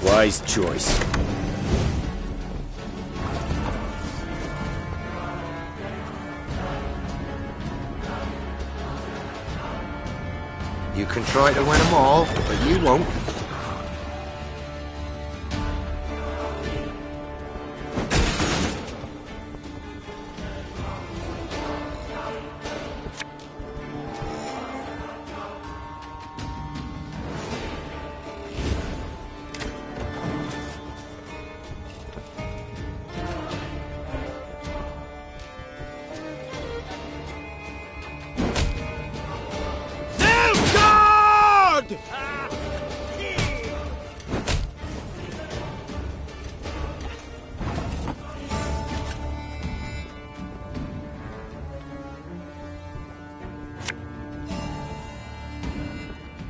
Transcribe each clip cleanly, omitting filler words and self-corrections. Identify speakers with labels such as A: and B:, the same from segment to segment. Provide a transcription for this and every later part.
A: Wise choice. You can try to win them all, but you won't.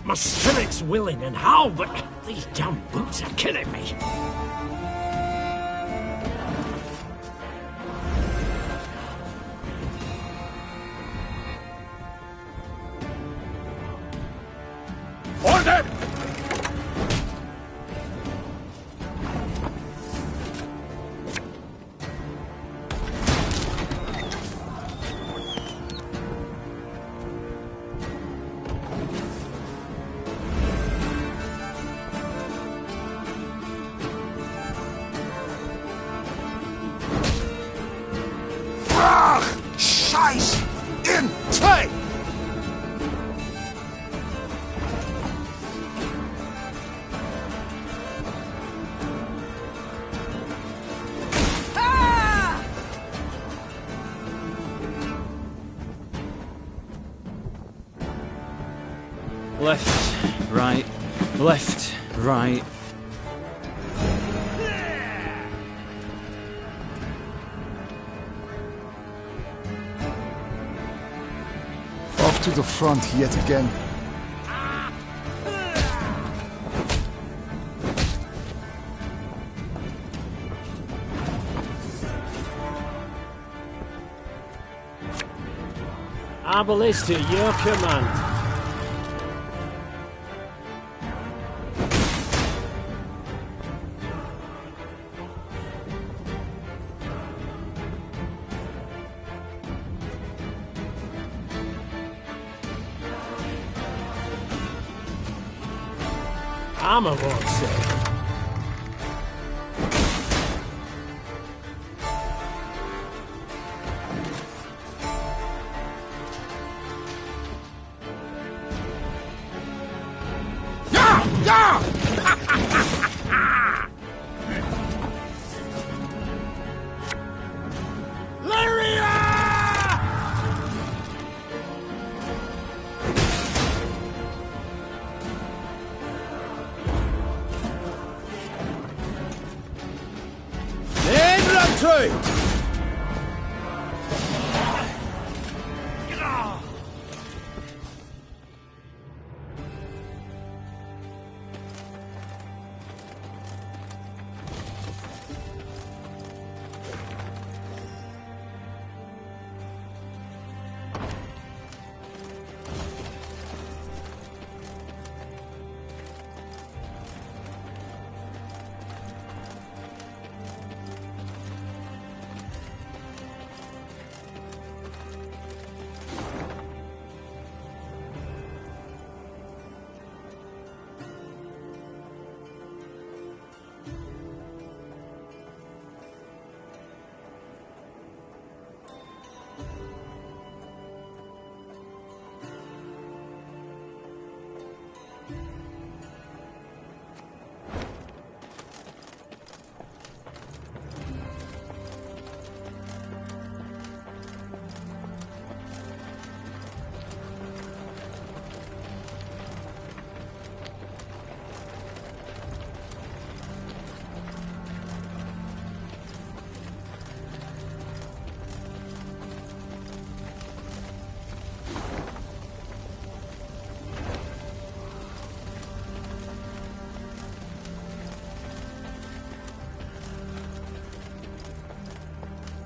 B: My spirit's willing and how, but these damn boots are killing me.
C: Order! Scheiß in Zeit!
D: Left, right, left, right.
E: Off to the front yet again.
B: Our ballista, your command. Armor won't save.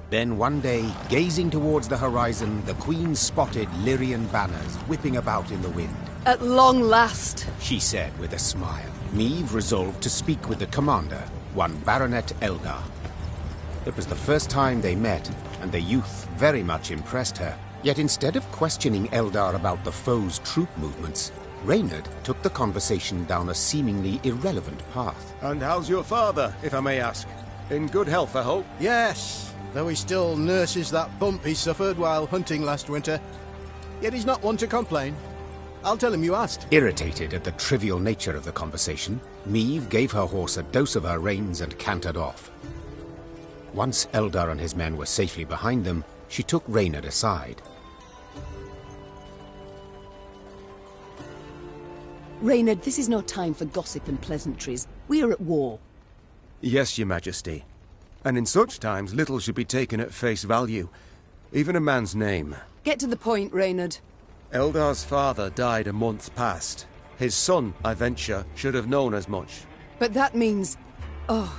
F: Then one day, gazing towards the horizon, the Queen spotted Lyrian banners whipping about in the wind.
G: At long last,
F: She said with a smile. Meve resolved to speak with the commander, one Baronet Eldar. It was the first time they met, and the youth very much impressed her. Yet instead of questioning Eldar about the foe's troop movements, Reynard took the conversation down a seemingly irrelevant path.
C: And how's your father, if I may ask? In good health, I hope?
G: Yes, though he still nurses that bump he suffered while hunting last winter. Yet he's not one to complain. I'll tell him you asked.
F: Irritated at the trivial nature of the conversation, Meve gave her horse a dose of her reins and cantered off. Once Eldar and his men were safely behind them, she took Reynard aside.
H: Reynard, this is no time for gossip and pleasantries. We are at war.
C: Yes, Your Majesty. And in such times, little should be taken at face value. Even a man's name.
H: Get to the point, Reynard.
C: Eldar's father died a month past. His son, I venture, should have known as much.
H: But that means... Oh,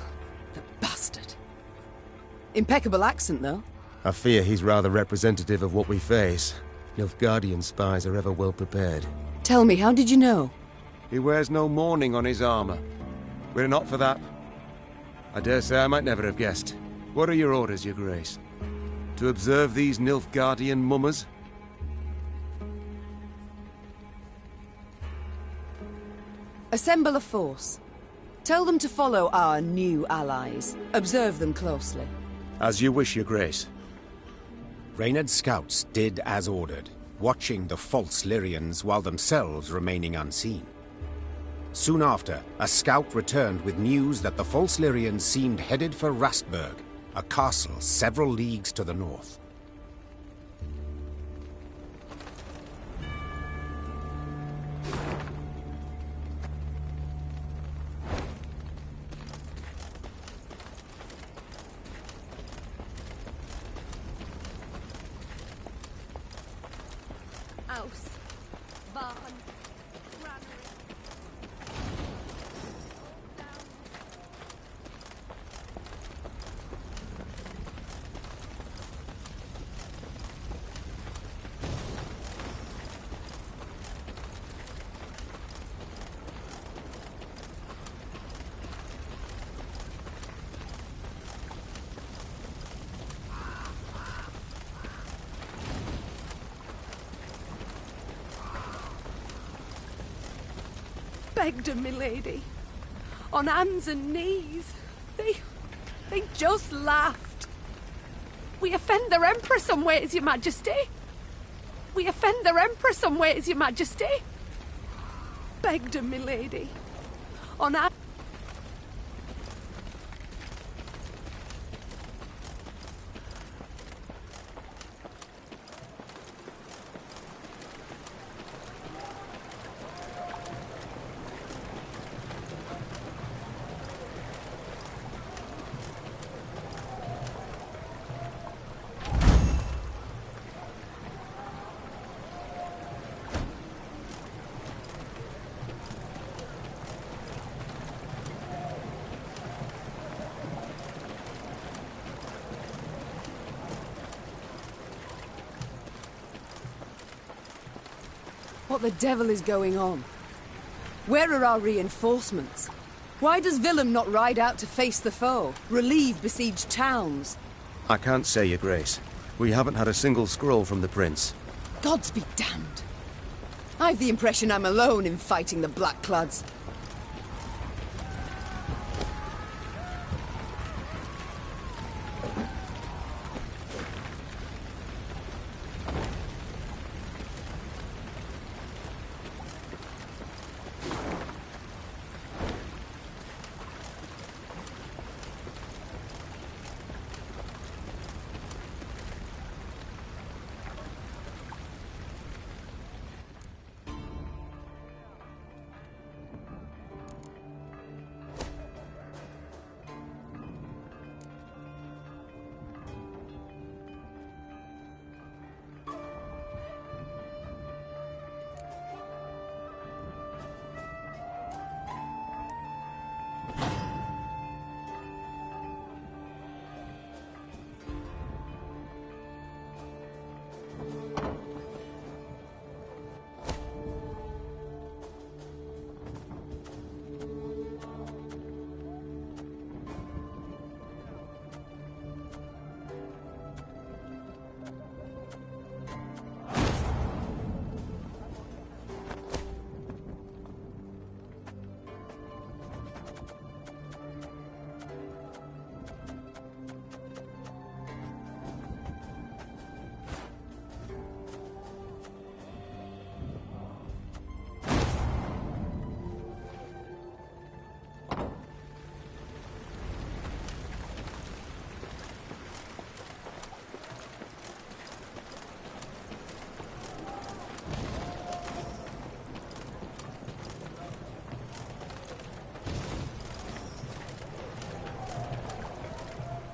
H: the bastard. Impeccable accent, though.
C: I fear he's rather representative of what we face. Nilfgaardian spies are ever well prepared.
H: Tell me, how did you know?
C: He wears no mourning on his armor. Were it not for that, I dare say I might never have guessed. What are your orders, Your Grace? To observe these Nilfgaardian mummers?
H: Assemble a force. Tell them to follow our new allies. Observe them closely.
C: As you wish, Your Grace.
F: Reynard's scouts did as ordered, watching the false Lyrians while themselves remaining unseen. Soon after, a scout returned with news that the false Lyrians seemed headed for Rastburg, a castle several leagues to the north.
I: Begged her, milady. On hands and knees. They just laughed. We offend their Emperor some ways, Your Majesty. We offend their Emperor some ways, Your Majesty. Begged her, milady. On hands...
H: What the devil is going on? Where are our reinforcements? Why does Willem not ride out to face the foe, relieve besieged towns?
C: I can't say, Your Grace. We haven't had a single scroll from the Prince.
H: Gods be damned. I've the impression I'm alone in fighting the Blackclads.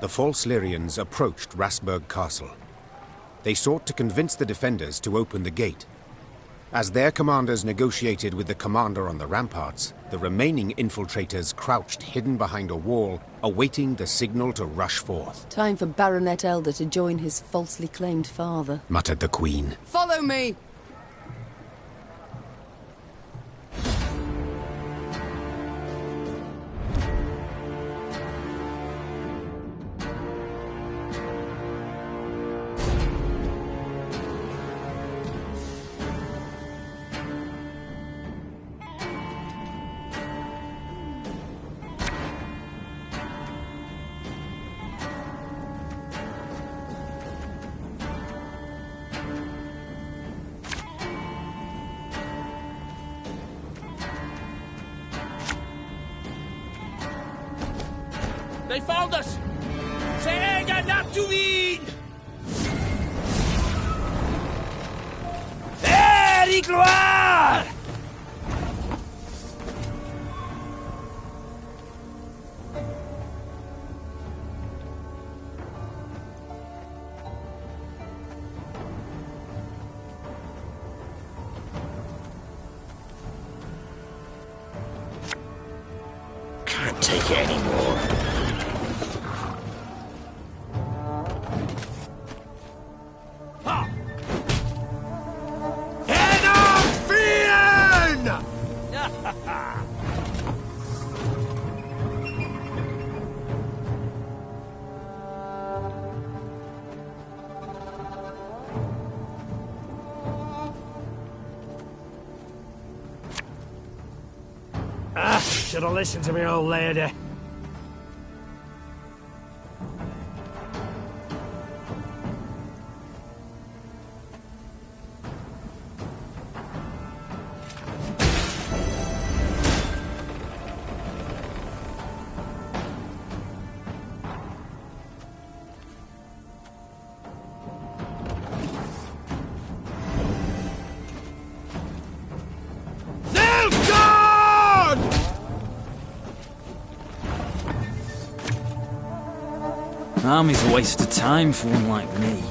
F: the false Lyrians approached Rasburg Castle. They sought to convince the defenders to open the gate. As their commanders negotiated with the commander on the ramparts, the remaining infiltrators crouched hidden behind a wall, awaiting the signal to rush forth.
H: Time for Baronet Elder to join his falsely claimed father,
F: muttered the Queen.
H: Follow me!
B: They found us! Säga Natuin! There, gloire! Can't take it anymore. Should have listened to me old lady.
D: Army's a waste of time for one like me.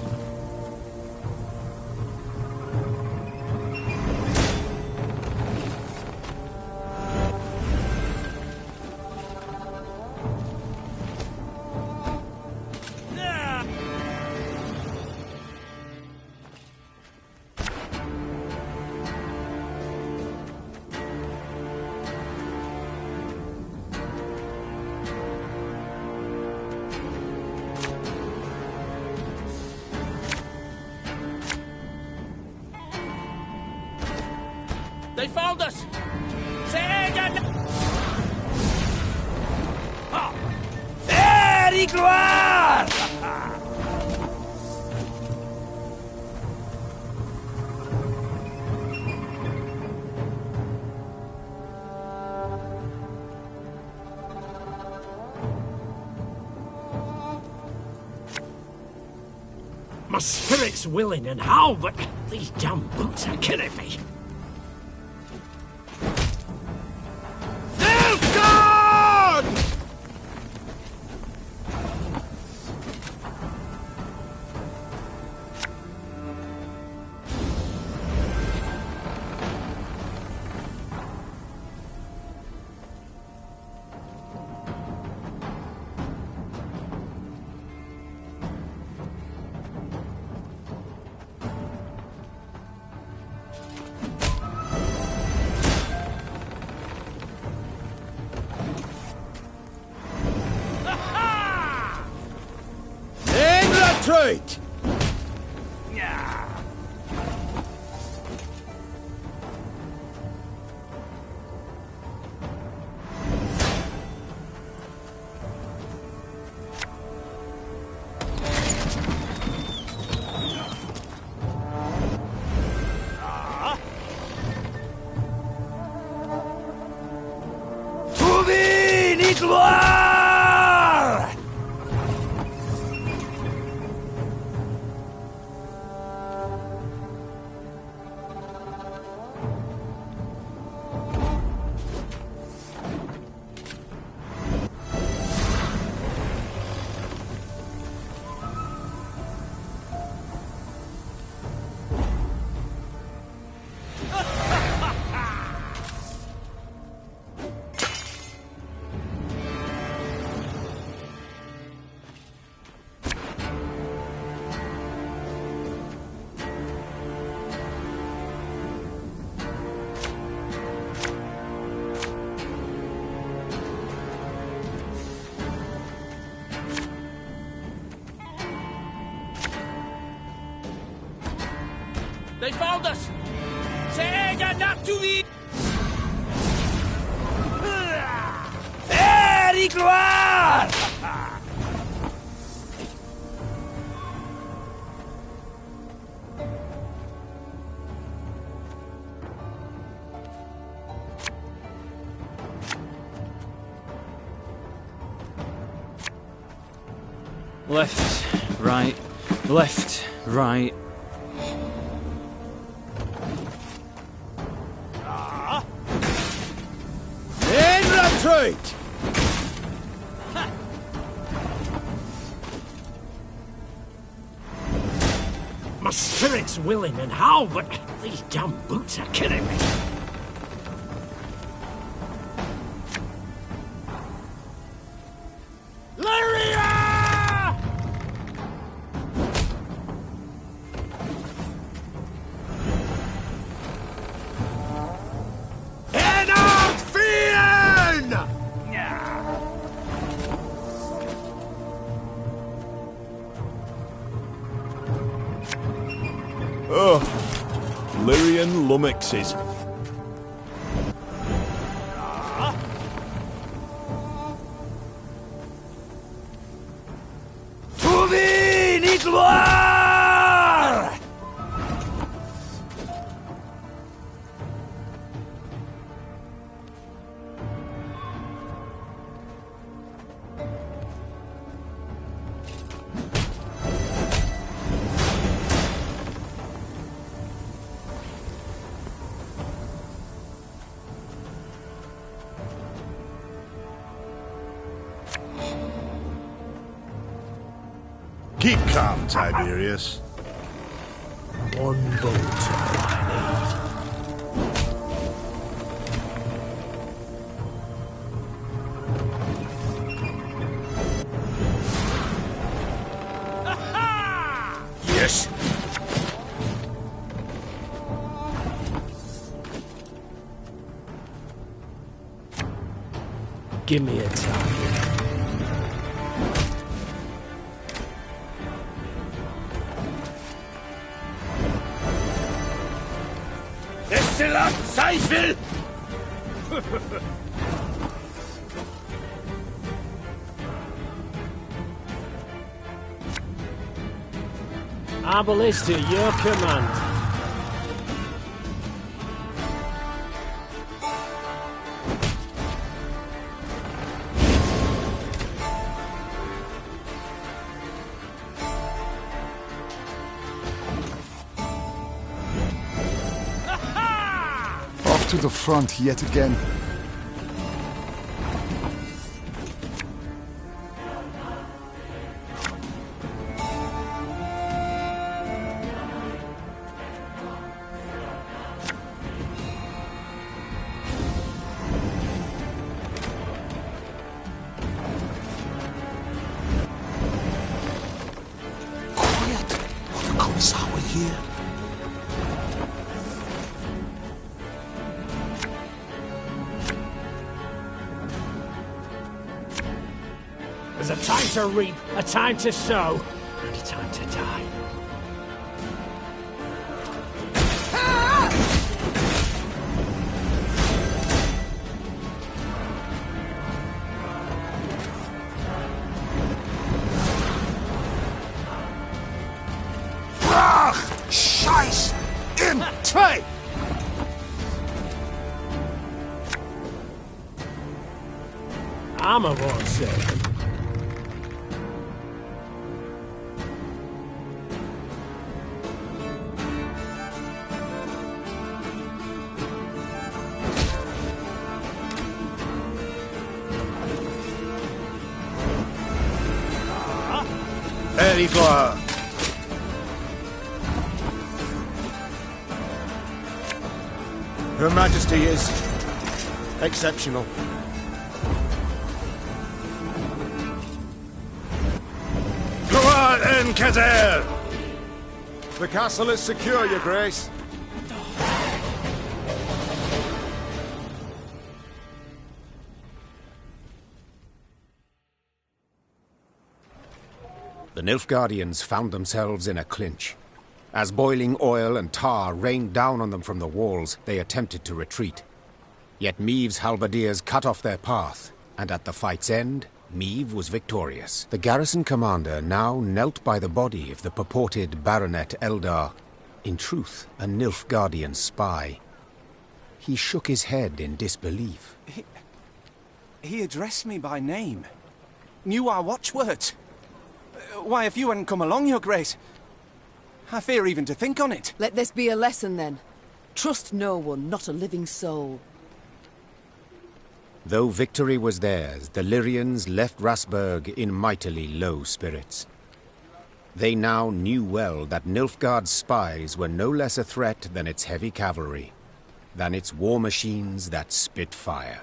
B: They found us! Säga! There, gloire! My spirit's willing and how, but these damn boots are killing me.
G: Right.
B: They found us! Sega not to be! Gloire!
D: Left, right, left, right.
B: In retreat! My spirit's willing and how, but these damn boots are killing me. Lyria! Enough, Fiend!
J: Oh, Lyrian lummoxes.
B: To be ni gloire!
J: Keep calm, Tiberius.
B: One bolt I need.
J: Yes.
B: Give me a target. Destillat Zweifel! Our ballista, your command.
E: Off to the front yet again.
A: Quiet! What the Commissar here?
B: There's a time to reap, a time to sow, and a time to die.
A: Brach! Scheiß! In Trey!
B: Armor won't save them.
J: Ready for her.
C: Her Majesty is exceptional.
J: Gloire en Kazer!
C: The castle is secure, Your Grace.
F: The Nilfgaardians found themselves in a clinch. As boiling oil and tar rained down on them from the walls, they attempted to retreat. Yet Meave's halberdiers cut off their path, and at the fight's end, Meave was victorious. The garrison commander now knelt by the body of the purported Baronet Eldar, in truth a Nilfgaardian spy. He shook his head in disbelief.
K: He addressed me by name. Knew our watchwords. Why, if you hadn't come along, Your Grace, I fear even to think on it.
H: Let this be a lesson, then. Trust no one, not a living soul.
F: Though victory was theirs, the Lyrians left Rasburg in mightily low spirits. They now knew well that Nilfgaard's spies were no less a threat than its heavy cavalry, than its war machines that spit fire.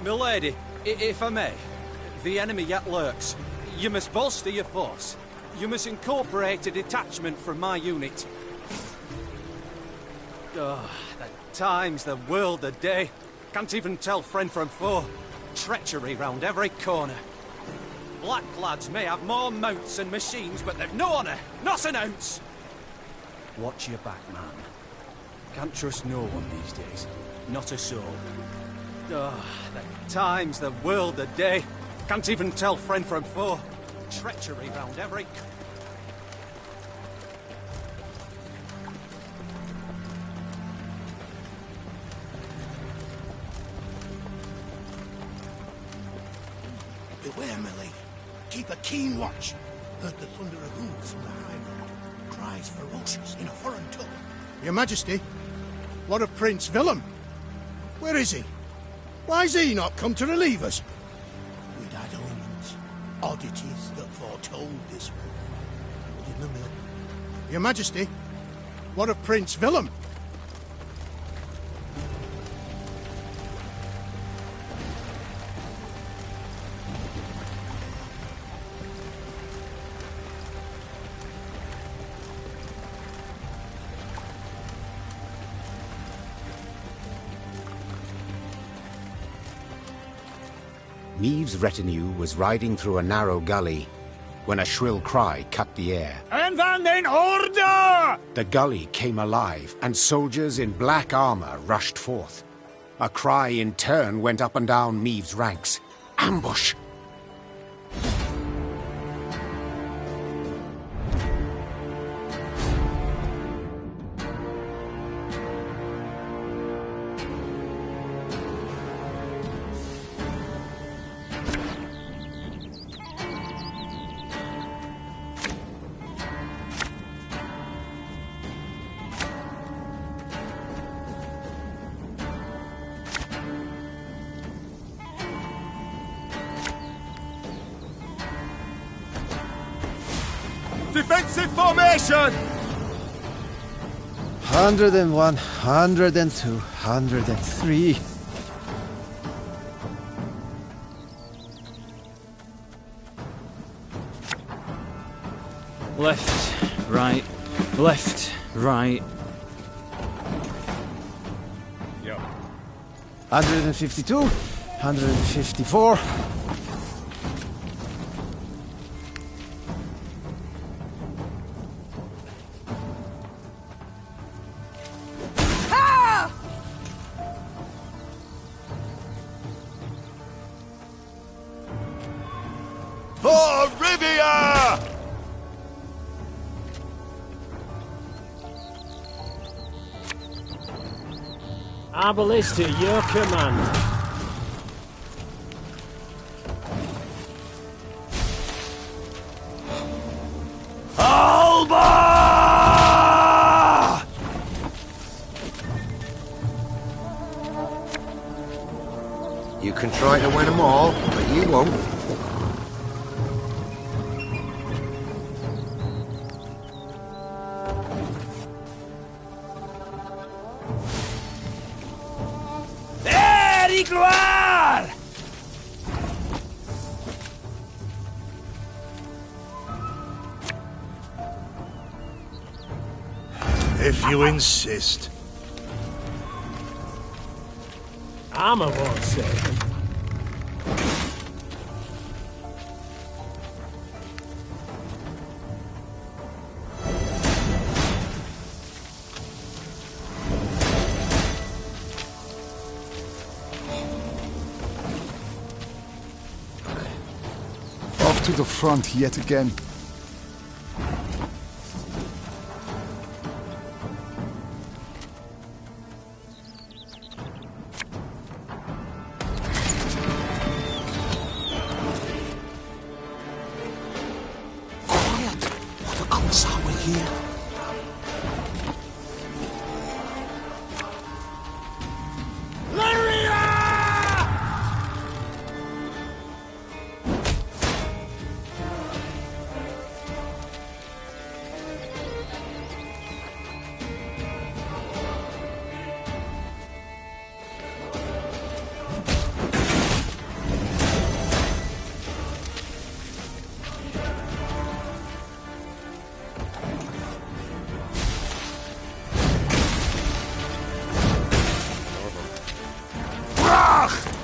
K: Milady, if I may, the enemy yet lurks. You must bolster your force. You must incorporate a detachment from my unit. Oh, the times, the world, the day. Can't even tell friend from foe. Treachery round every corner. Black lads may have more mounts and machines, but they've no honour, not an ounce. Watch your back, man. Can't trust no one these days. Not a soul. Oh, the times, the world, the day. Can't even tell friend from foe. Treachery round every...
A: Beware, Millie. Keep a keen watch. Heard the thunder of hooves from the high road. Cries ferocious in a foreign tongue.
G: Your Majesty, what of Prince Willem? Where is he? Why's he not come to relieve us?
A: We'd had omens, oddities that foretold this war. But in the mill.
G: Your Majesty, what of Prince Willem?
F: Meave's retinue was riding through a narrow gully when a shrill cry cut the air.
B: And then in order!
F: The gully came alive, and soldiers in black armor rushed forth. A cry in turn went up and down Meave's ranks. Ambush!
C: Defensive formation!
L: 101, 102, 103.
D: Left, right, left, right.
L: 152, 154.
J: For Rivia!
B: Our ballista, your command.
J: Alba!
C: You can try to win them all, but you won't.
B: There, gloire!
J: If you insist.
B: Armor won't save him.
E: Off to the front yet again.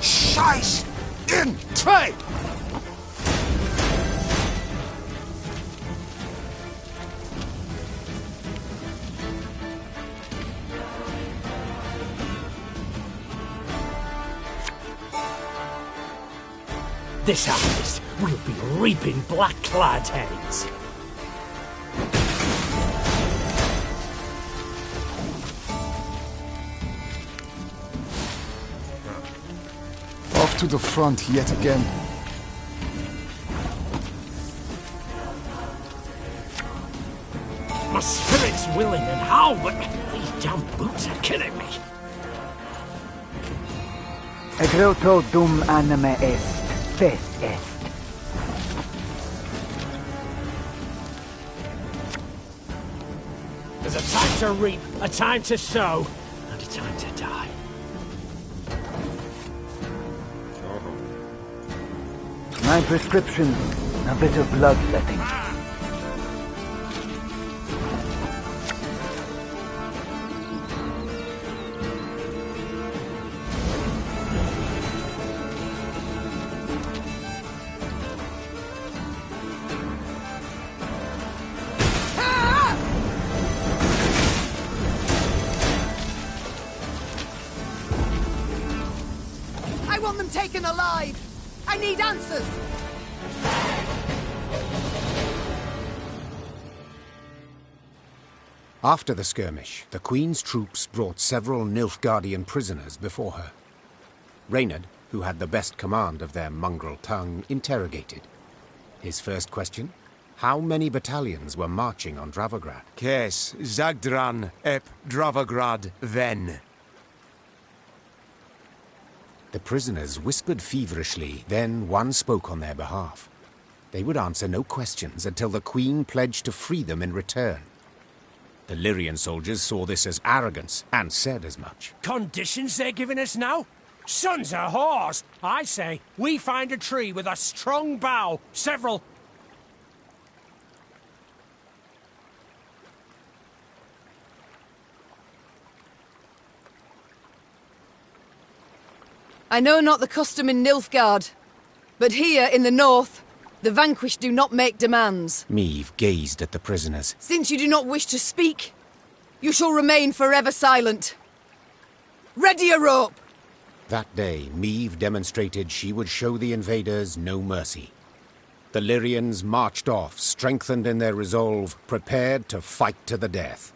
J: Scheiß in Trade!
B: This harvest, we'll be reaping black-clad heads.
E: Off to the front yet again.
B: My spirit's willing and how, but these damn boots are killing me.
M: Egreto dum anime est, fes est.
B: There's a time to reap, a time to sow, and a time to die.
M: My prescription, a bit of bloodletting.
H: I want them taken alive! I need answers!
F: After the skirmish, the Queen's troops brought several Nilfgaardian prisoners before her. Reynard, who had the best command of their mongrel tongue, interrogated. His first question? How many battalions were marching on Dravograd?
C: Kes, Zagdran, ep Dravograd, ven.
F: The prisoners whispered feverishly, then one spoke on their behalf. They would answer no questions until the Queen pledged to free them in return. The Lyrian soldiers saw this as arrogance and said as much.
B: Conditions they're giving us now? Sons of whores! I say, we find a tree with a strong bough, several...
H: I know not the custom in Nilfgaard, but here in the north, the vanquished do not make demands.
F: Meve gazed at the prisoners.
H: Since you do not wish to speak, you shall remain forever silent. Ready a rope!
F: That day, Meve demonstrated she would show the invaders no mercy. The Lyrians marched off, strengthened in their resolve, prepared to fight to the death.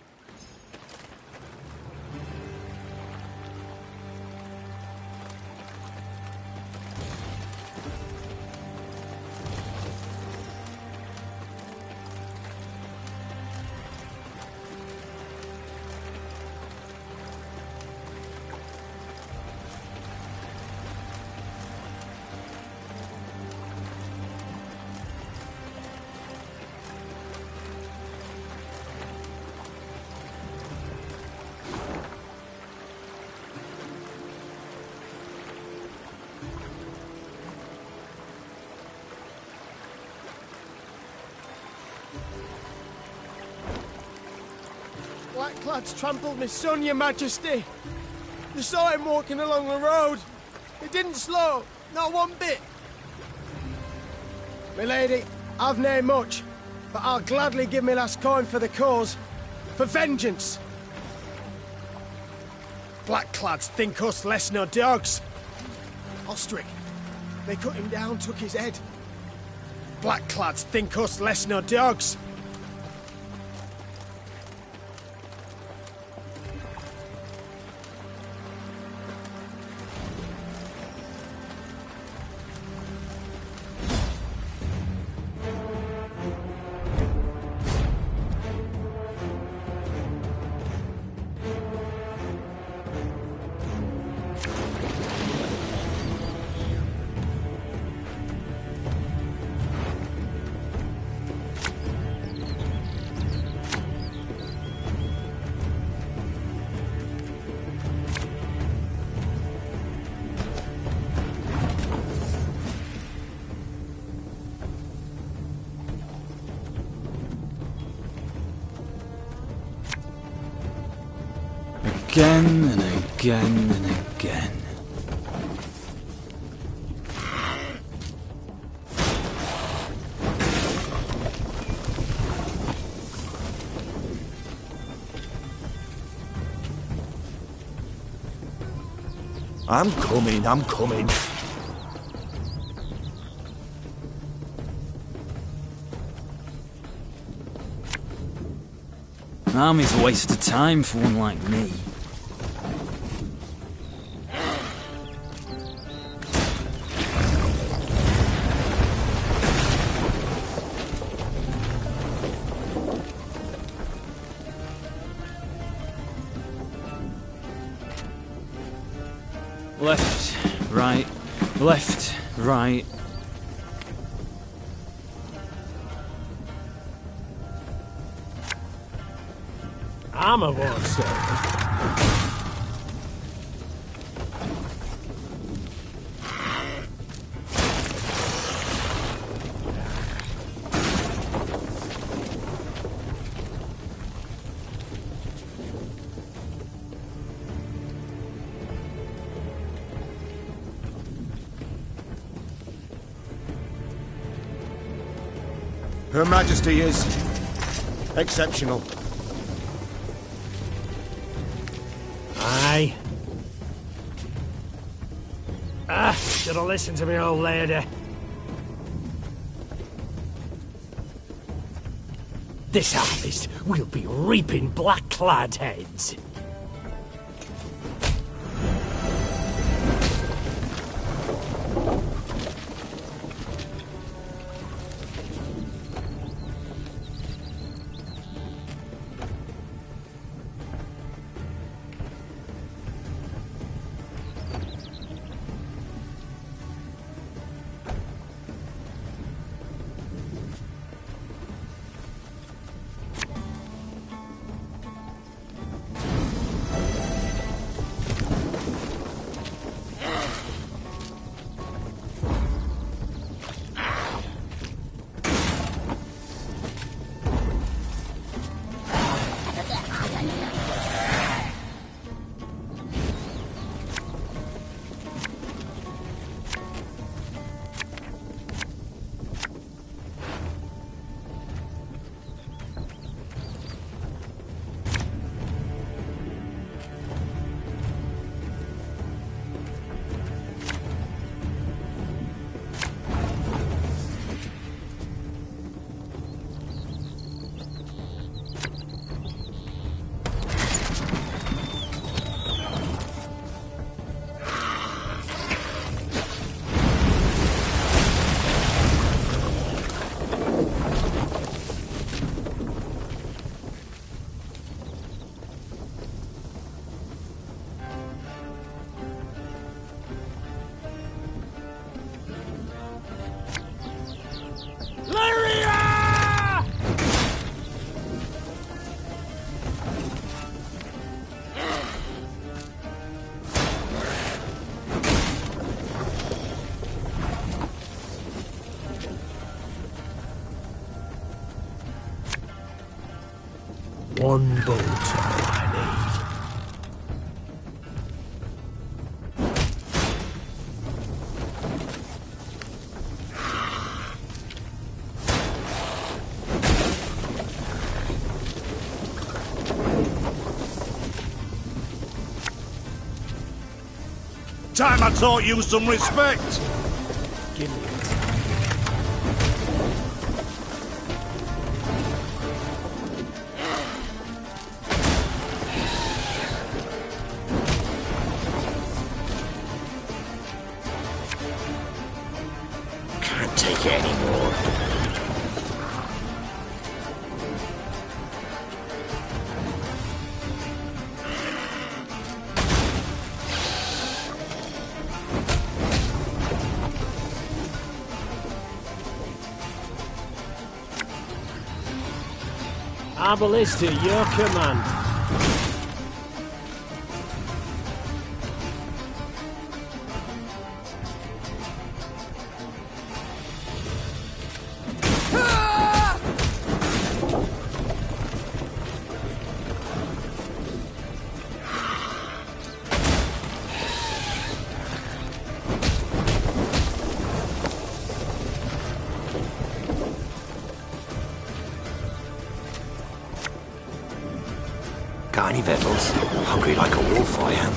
N: Blackclads trampled my son, your majesty. You saw him walking along the road. He didn't slow, not one bit. My lady, I've nae much, but I'll gladly give me last coin for the cause. For vengeance. Blackclads think us less nor dogs. Ostrich, they cut him down, took his head. Blackclads think us less nor dogs.
D: Again and again and again.
J: I'm coming.
D: Army's a waste of time for one like me. Left, right, left, right.
B: Armor won't save.
C: Her Majesty is exceptional.
B: Aye. Should have listened to me old lady. This harvest, we'll be reaping black-clad heads. One bolt.
J: Time I taught you some respect.
B: Give me it.
O: Can't take it anymore.
B: Our ballista, your command.
O: Got any victuals? Hungry like a wolf, I am.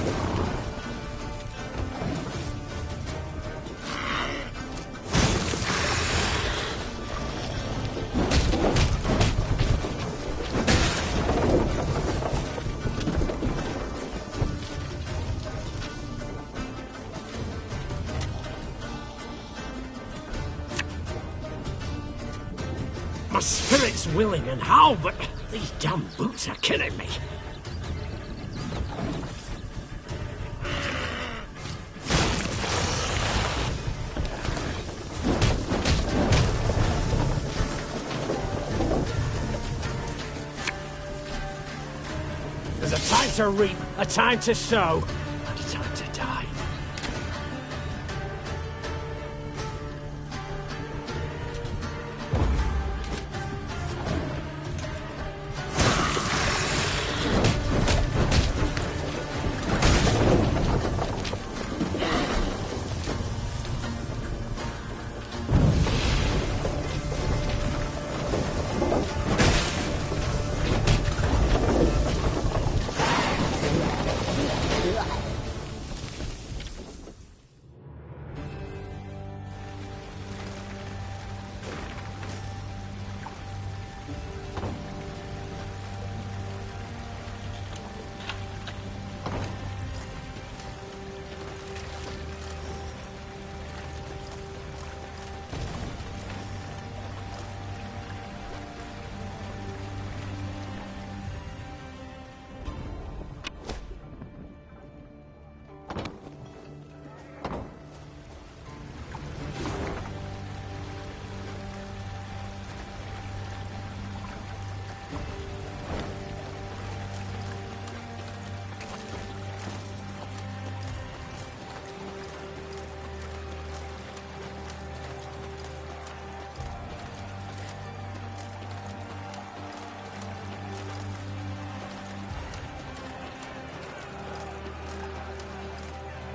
B: My spirit's willing and how, but these damn boots are killing me. There's a time to reap, a time to sow, and a time to die.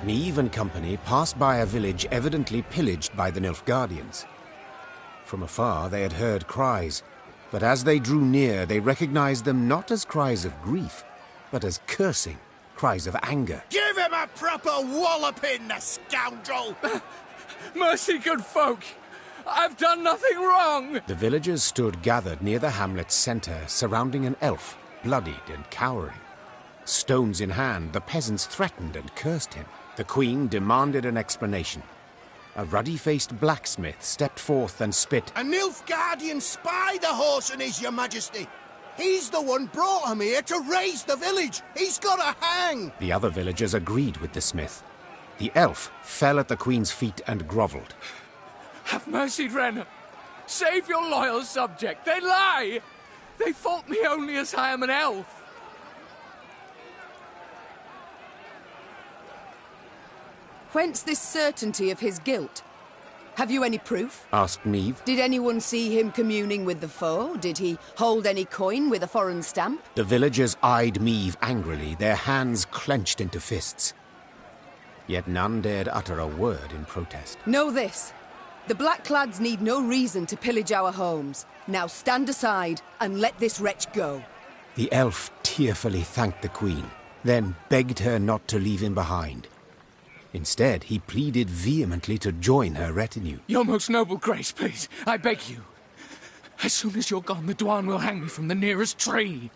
F: Niamh and company passed by a village evidently pillaged by the Nilfgaardians. From afar they had heard cries, but as they drew near they recognized them not as cries of grief, but as cursing, cries of anger.
A: Give him a proper walloping, the scoundrel!
P: Mercy, good folk! I've done nothing wrong!
F: The villagers stood gathered near the hamlet's center, surrounding an elf, bloodied and cowering. Stones in hand, the peasants threatened and cursed him. The queen demanded an explanation. A ruddy-faced blacksmith stepped forth and spit.
A: A Nilfgaardian spy the horse and is, your majesty. He's the one brought him here to raise the village. He's got to hang.
F: The other villagers agreed with the smith. The elf fell at the queen's feet and grovelled.
P: Have mercy, Dren. Save your loyal subject. They lie. They fault me only as I am an elf.
H: Whence this certainty of his guilt? Have you any proof?
F: Asked Niamh.
H: Did anyone see him communing with the foe? Did he hold any coin with a foreign stamp?
F: The villagers eyed Niamh angrily, their hands clenched into fists. Yet none dared utter a word in protest.
H: Know this. The Blackclads need no reason to pillage our homes. Now stand aside and let this wretch go.
F: The elf tearfully thanked the queen, then begged her not to leave him behind. Instead, he pleaded vehemently to join her retinue.
P: Your most noble grace, please, I beg you. As soon as you're gone, the Dwan will hang me from the nearest tree.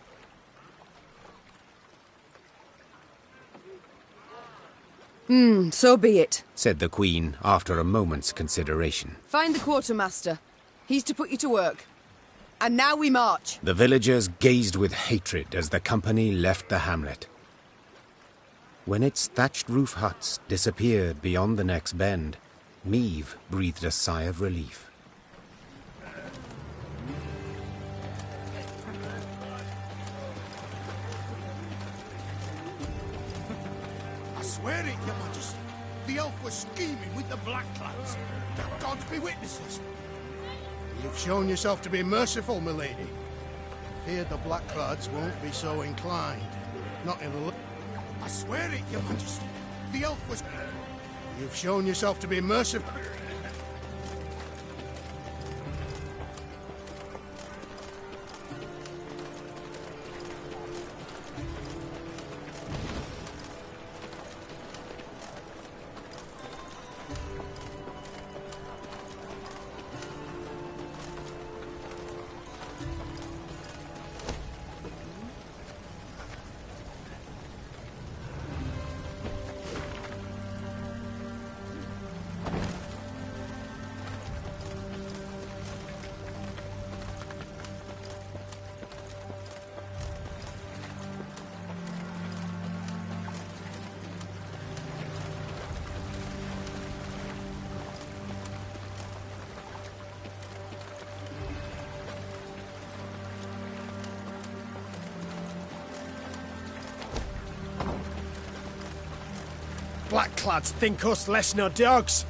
H: So be it.
F: Said the Queen after a moment's consideration.
H: Find the quartermaster. He's to put you to work. And now we march.
F: The villagers gazed with hatred as the company left the hamlet. When its thatched roof huts disappeared beyond the next bend, Meve breathed a sigh of relief.
A: I swear it, Your Majesty. The elf was scheming with the Blackclads. Gods be witnesses. You've shown yourself to be merciful, milady. I fear the Blackclads won't be so inclined. Not in the... I swear it, Your Majesty. The elf was... You've shown yourself to be merciful.
N: Blackclads think us less nor dogs.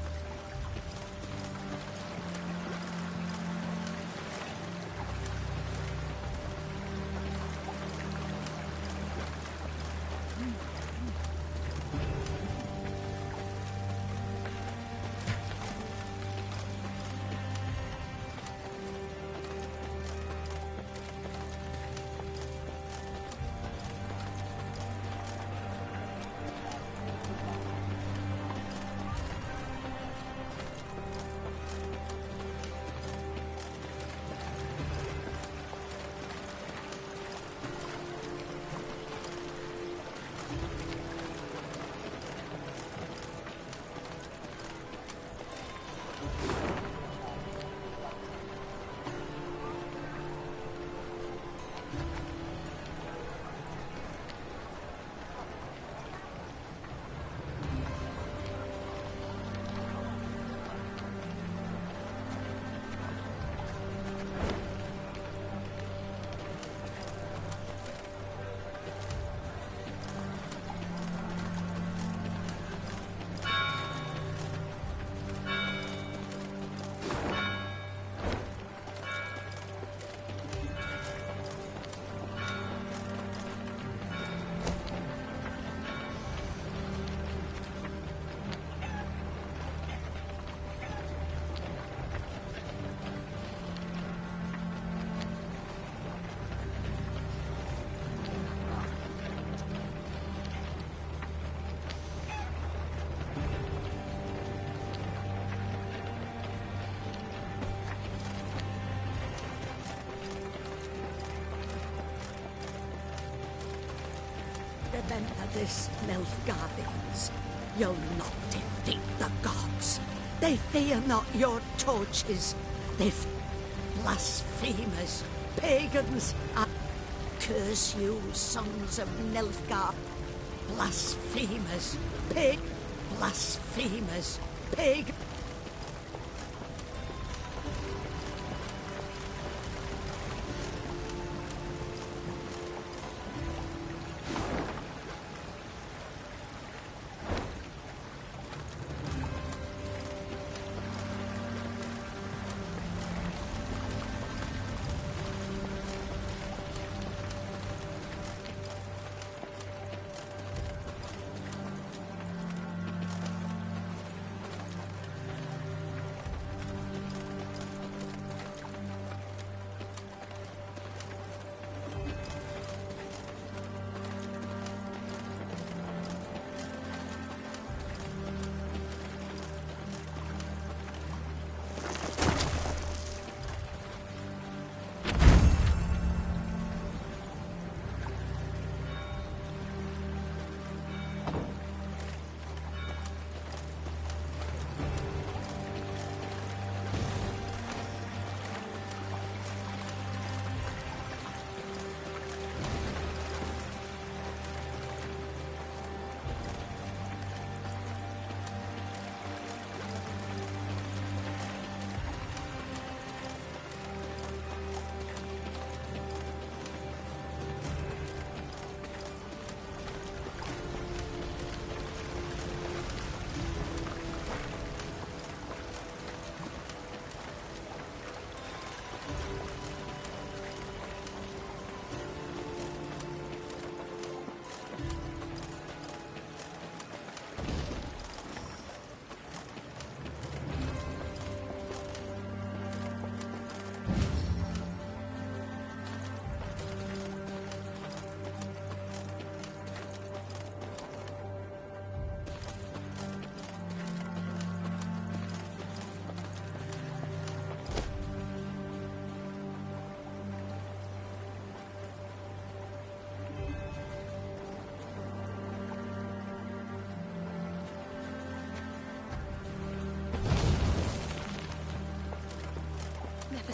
Q: Remember this, Nilfgaardians. You'll not defeat the gods. They fear not your torches. They blasphemers, pagans. I curse you, sons of Nilfgaard. Blasphemers, blasphemers, pagans.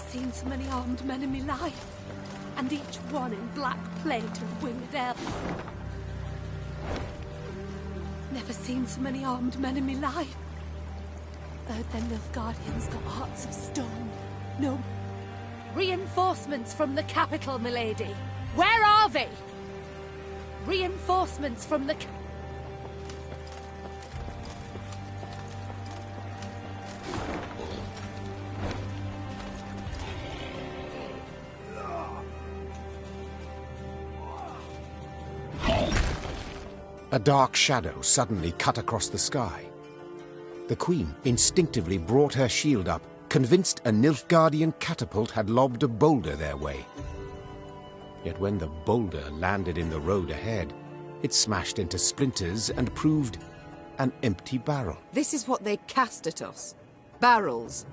I: Seen so many armed men in my life, and each one in black plate and winged elf. Never seen so many armed men in my life. Heard them Nilfgaardians got hearts of stone. No. Reinforcements from the capital, milady. Where are they? Reinforcements from the
F: A dark shadow suddenly cut across the sky. The Queen instinctively brought her shield up, convinced a Nilfgaardian catapult had lobbed a boulder their way. Yet when the boulder landed in the road ahead, it smashed into splinters and proved an empty barrel.
H: This is what they cast at us. Barrels.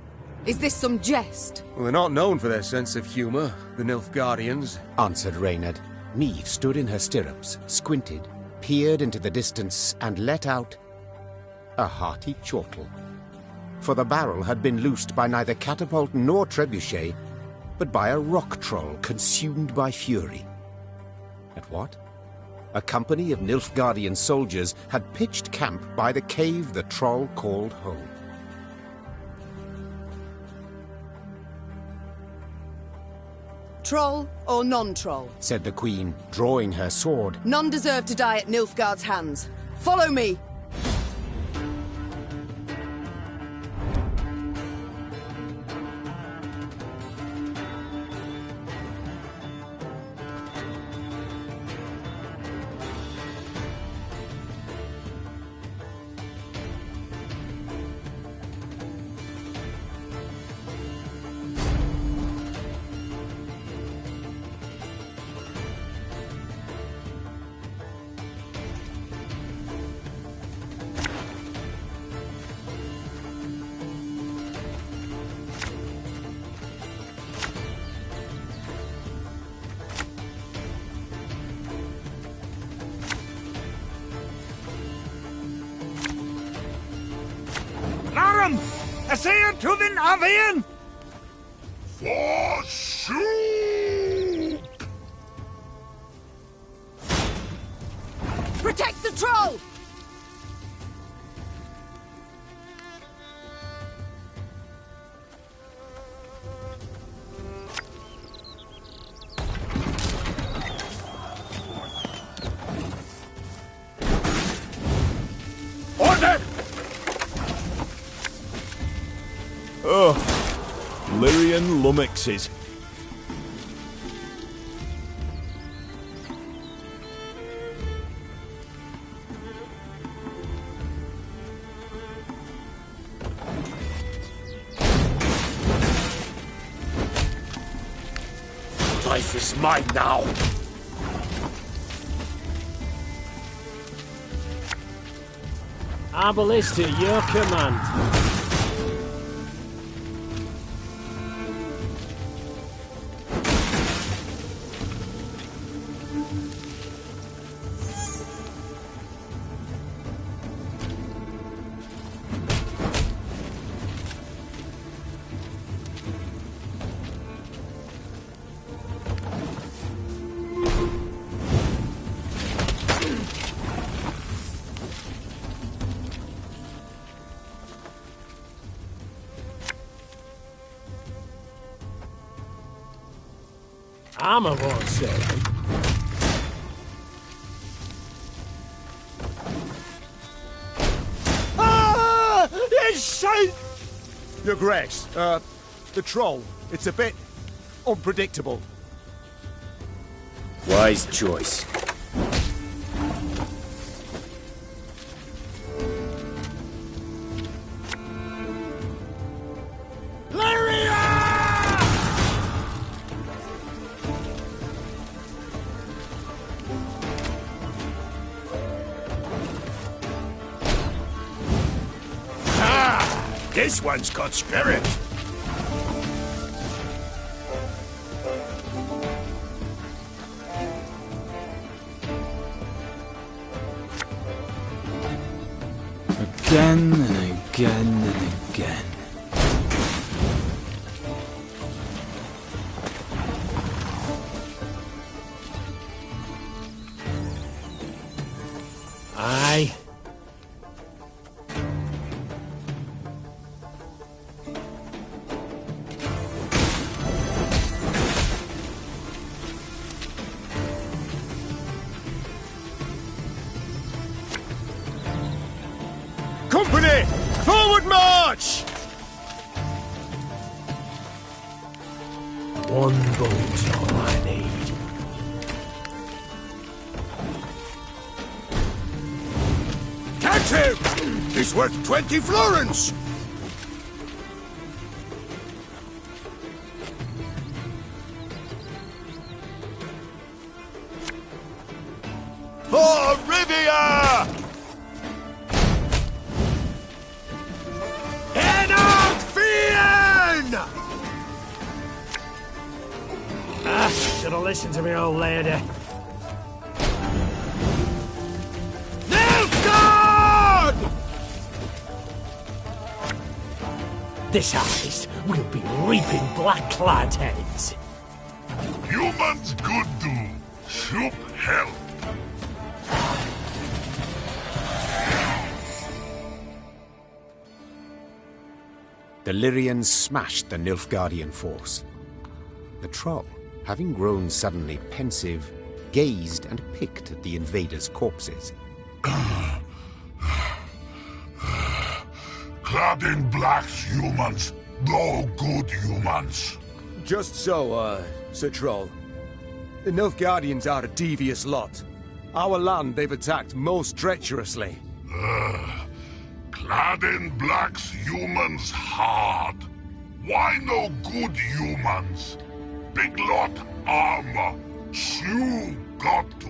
H: Is this some jest?
C: Well, they're not known for their sense of humour, the Nilfgaardians,
F: answered Reynard. Neve stood in her stirrups, squinted, peered into the distance, and let out a hearty chortle. For the barrel had been loosed by neither catapult nor trebuchet, but by a rock troll consumed by fury. At what? A company of Nilfgaardian soldiers had pitched camp by the cave the troll called home.
H: Troll or non-troll?
F: Said the Queen, drawing her sword.
H: None deserve to die at Nilfgaard's hands. Follow me!
J: Essayant to den Avien!
A: Forshoot!
H: Protect the troll!
J: Order!
R: Oh, Lyrian lummoxes.
J: Life is mine now.
B: Our ballista, your command. Armor won't save him. Ah! It's shite!
C: Your Grace, the troll, it's a bit unpredictable.
O: Wise choice.
J: This one's got spirit.
D: Again and again and again.
B: Aye.
C: Company! Forward march!
B: One boat's all I need.
J: Catch him! He's worth 20 florins!
C: For Rivia!
B: Should have listened to me old lady. Nilfgaard! This harvest will be reaping black-clad heads.
J: Humans good do. Shoop help.
F: The Lyrians smashed the Nilfgaardian force. The troll, having grown suddenly pensive, gazed and picked at the invaders' corpses.
J: Clad in blacks humans, no good humans.
C: Just so, Sir Troll. The Nilfgaardians are a devious lot. Our land they've attacked most treacherously.
J: Clad in blacks humans hard. Why no good humans? Big lot armor. Shoe got to.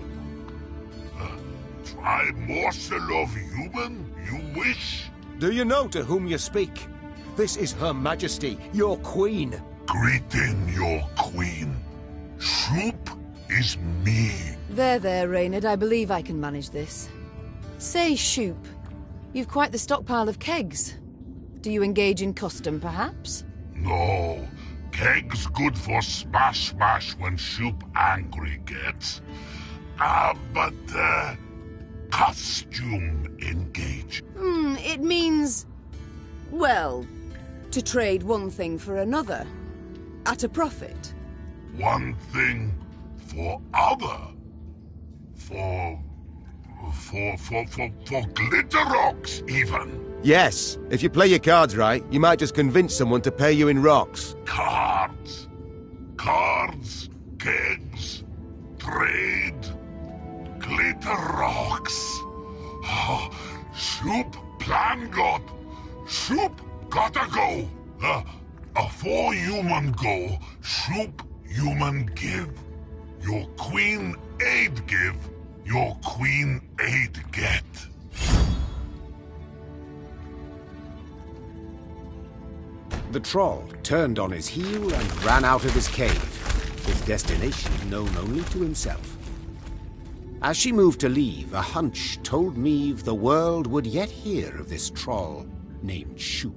J: Try morsel of human, you wish?
C: Do you know to whom you speak? This is Her Majesty, your queen.
J: Greeting your queen. Shoop is me.
H: There, Reynard. I believe I can manage this. Say, Shoop, you've quite the stockpile of kegs. Do you engage in custom, perhaps?
J: No. Kegs good for smash when Shoop angry gets. But costume engage.
H: It means... well, to trade one thing for another. At a profit.
J: One thing for other. For glitter rocks, even.
C: Yes, if you play your cards right, you might just convince someone to pay you in rocks.
J: Cards, kegs, trade, glitter rocks. Shoop plan got. Shoop gotta go. Afore human go, Shoop human give. Your queen aid give, your queen aid get.
F: The troll turned on his heel and ran out of his cave, his destination known only to himself. As she moved to leave, a hunch told Meve the world would yet hear of this troll named Shoop.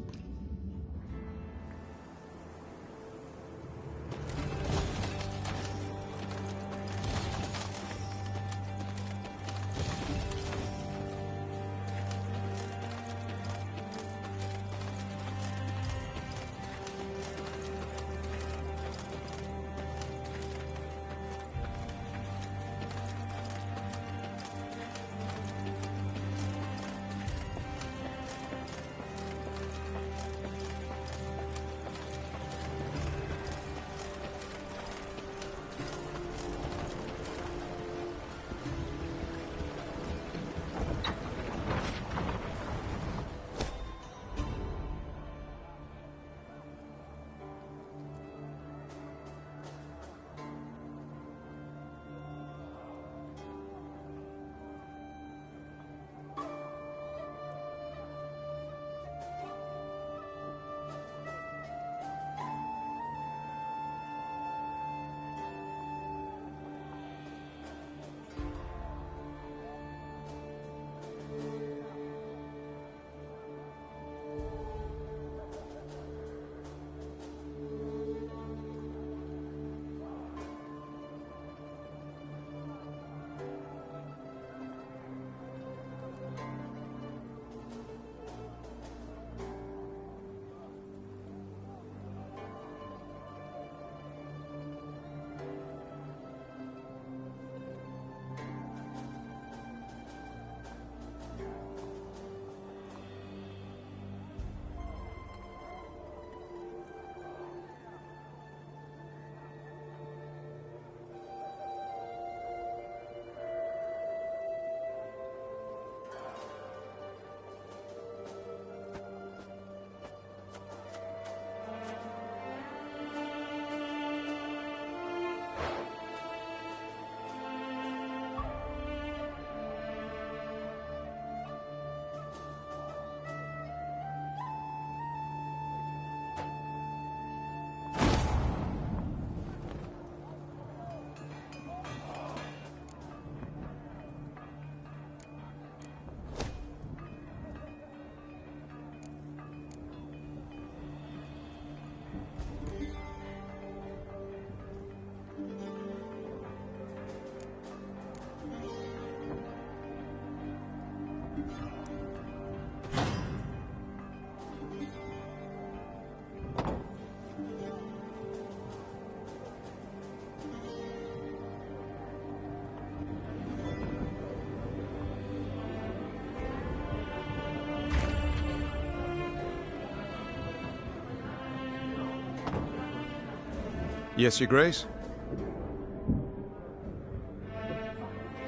C: Yes, Your Grace?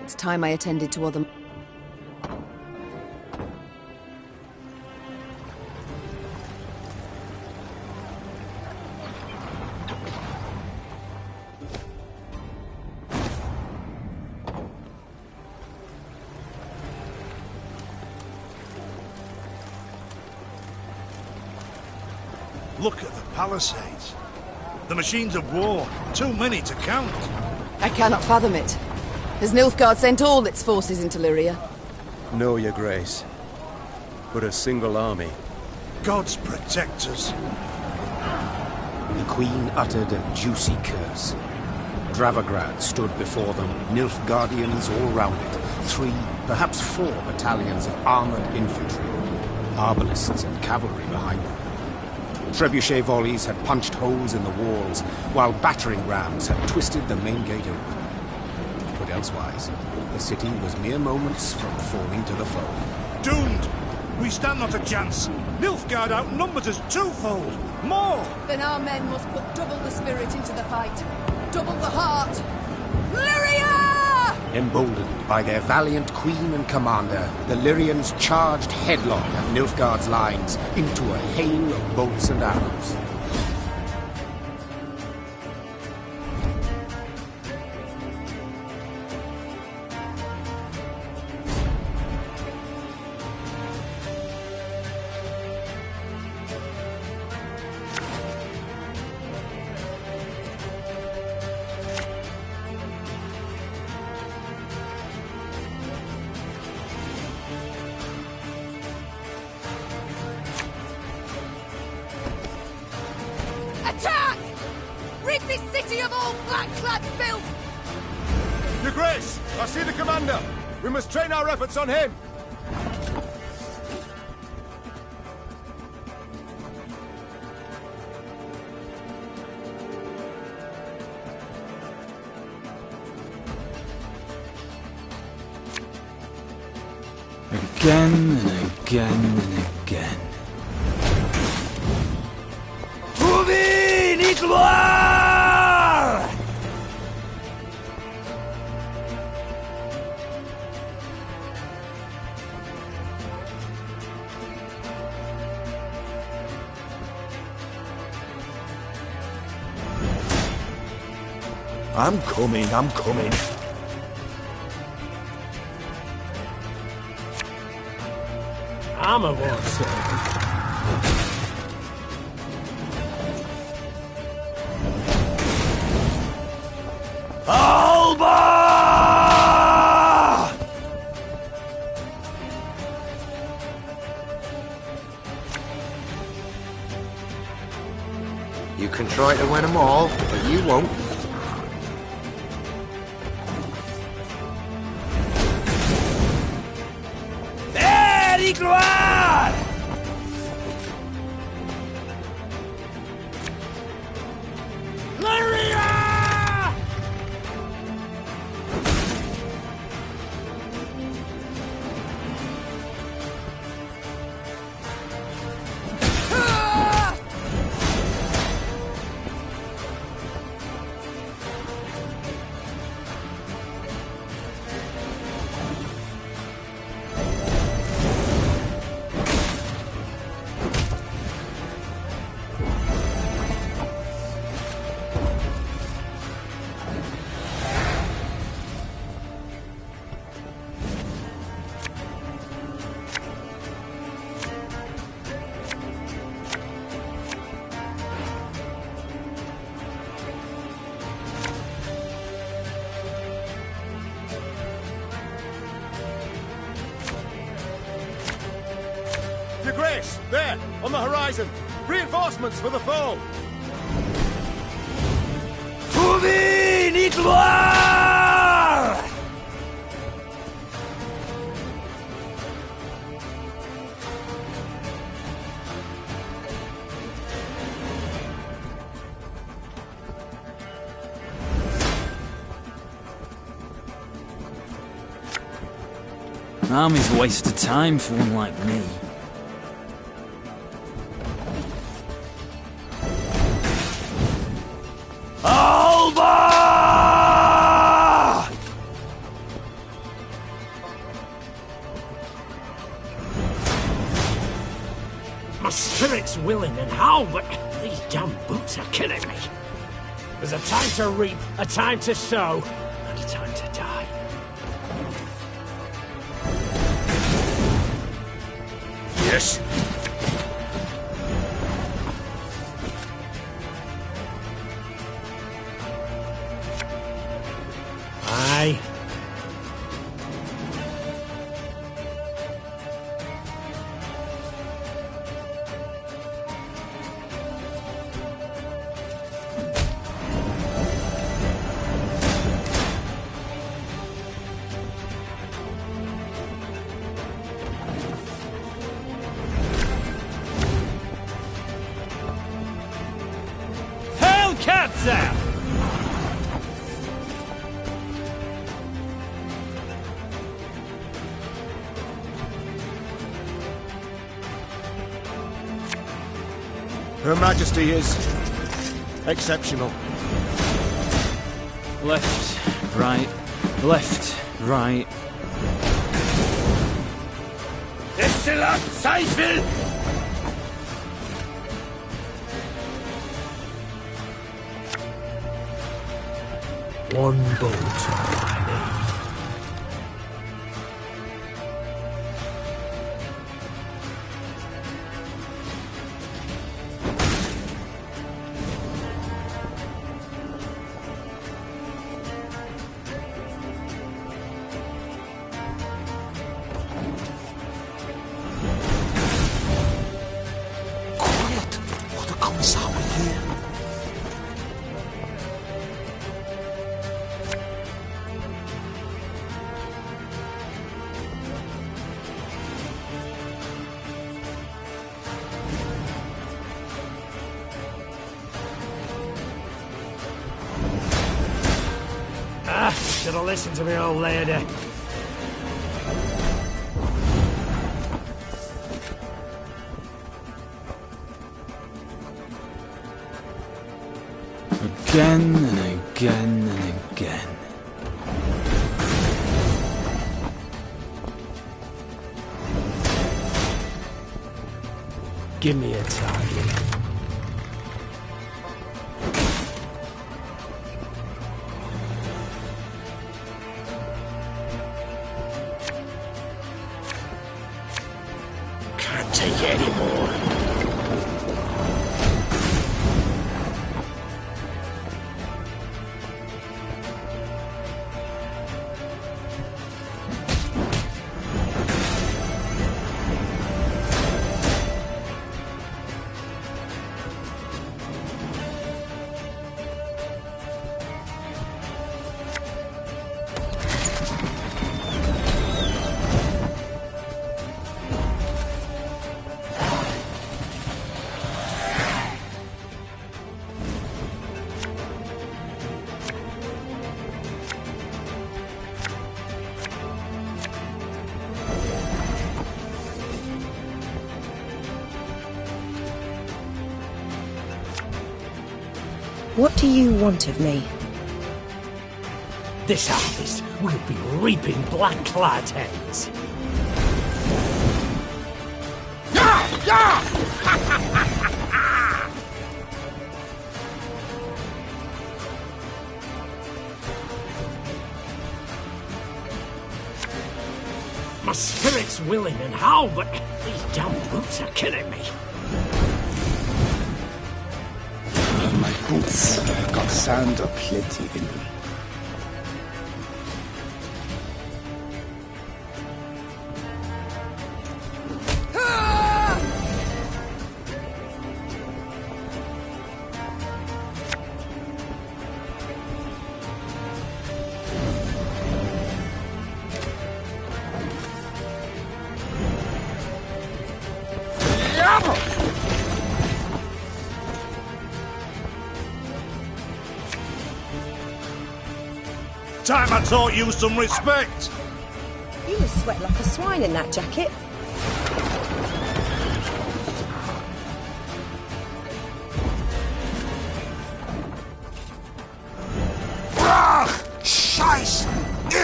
H: It's time I attended to other...
J: Look at the palisades. The machines of war. Too many to count.
H: I cannot fathom it. Has Nilfgaard sent all its forces into Lyria?
C: No, Your Grace. But a single army.
J: Gods protect us.
F: The Queen uttered a juicy curse. Dravagrad stood before them, Nilfgaardians all round it. 3, perhaps 4 battalions of armoured infantry. Arbalists and cavalry behind them. Trebuchet volleys had punched holes in the walls, while battering rams had twisted the main gate open. But elsewise, the city was mere moments from falling to the foe.
J: Doomed! We stand not a chance. Nilfgaard outnumbers us twofold. More!
H: Then our men must put double the spirit into the fight. Double the heart. Lyria!
F: Emboldened by their valiant queen and commander, the Lyrians charged headlong at Nilfgaard's lines into a hail of bolts and arrows.
H: Attack! Rid this city of all black-clad filth!
C: Your Grace! I see the commander! We must train our efforts on him!
D: Again and again and again.
B: Trouvé, gloire!
R: I'm coming, I'm coming.
B: I'm a boss. Alba!
F: You can try to win them all, but you won't.
B: Allez, gloire! Lyria!
C: Your Grace! There! On the horizon! Reinforcements for the foe!
B: Trouvé, gloire!
D: Army's a waste of time for one like me.
B: Alba! My spirit's willing and how, but these damn boots are killing me. There's a time to reap, a time to sow, and a time to die. Yes? Aye. Hellkatzer!
C: Her Majesty is exceptional.
D: Left, right, left, right.
B: Destillat Seifel! One bolt I need.
R: Quiet, or the Commissar will hear.
B: Should have listened to me old lady.
D: Again and again and again.
B: Give me a target. Can't take it anymore.
S: What do you want of me?
B: This harvest will be reaping black-clad heads. My spirit's willing and how, but these damn boots are killing me.
E: My boots got sand aplenty in them.
J: Time I taught you some respect.
S: You were sweat like a swine in that jacket.
J: Scheiß!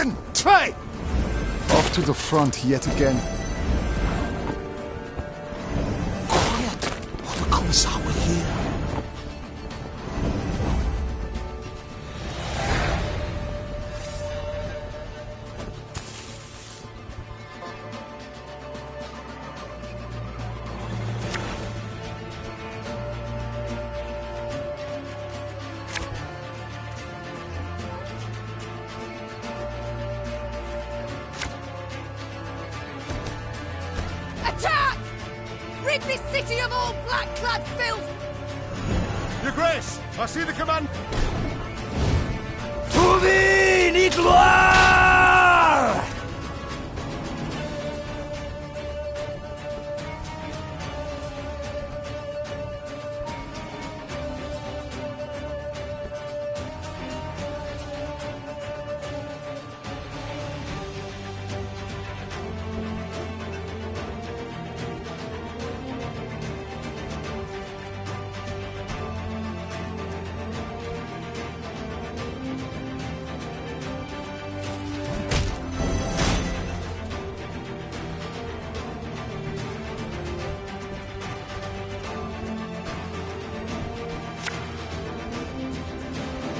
J: In! Zwei!
E: Off to the front yet again.
R: Quiet! Or the Kommissar will hear.
I: Attack! Rid this city of all black-clad filth!
A: Your Grace, I see the command.
B: To thee, ni gloire!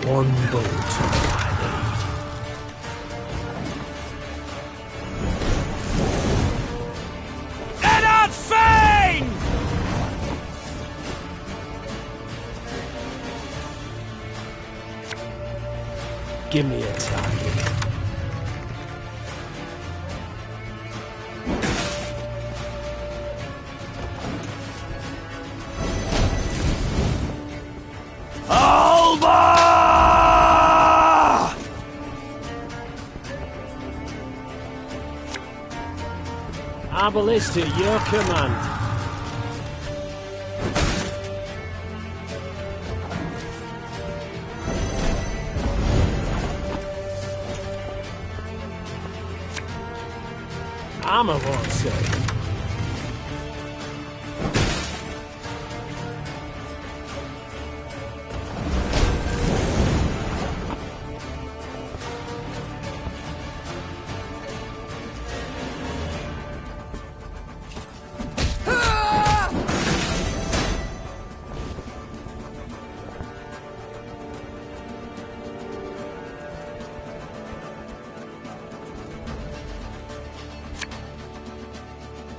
B: One bolt I need. Eddard Fane! Give me a target. Ballista, your command. Armor won't save.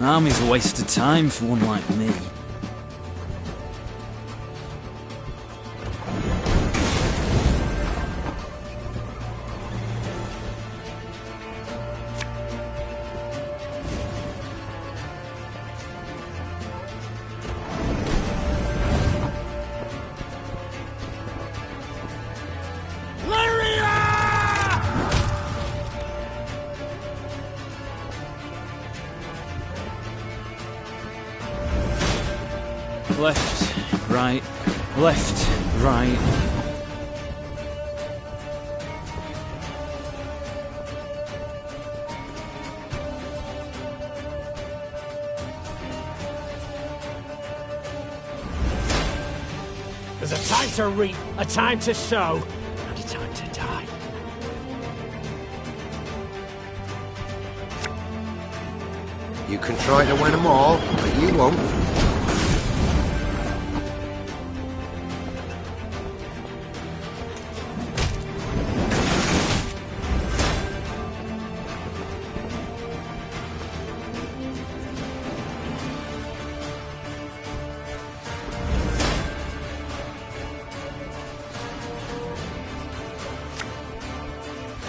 D: Army's a waste of time for one like me. Left, right, left, right.
B: There's a time to reap, a time to sow, and a time to die.
F: You can try to win them all, but you won't.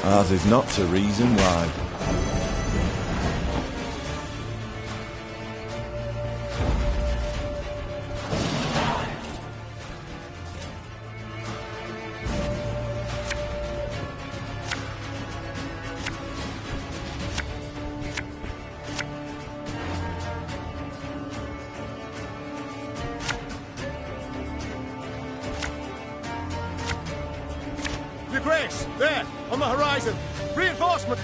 T: Ours is not to reason why.
A: Your Grace, there, on the horizon. Reinforcement.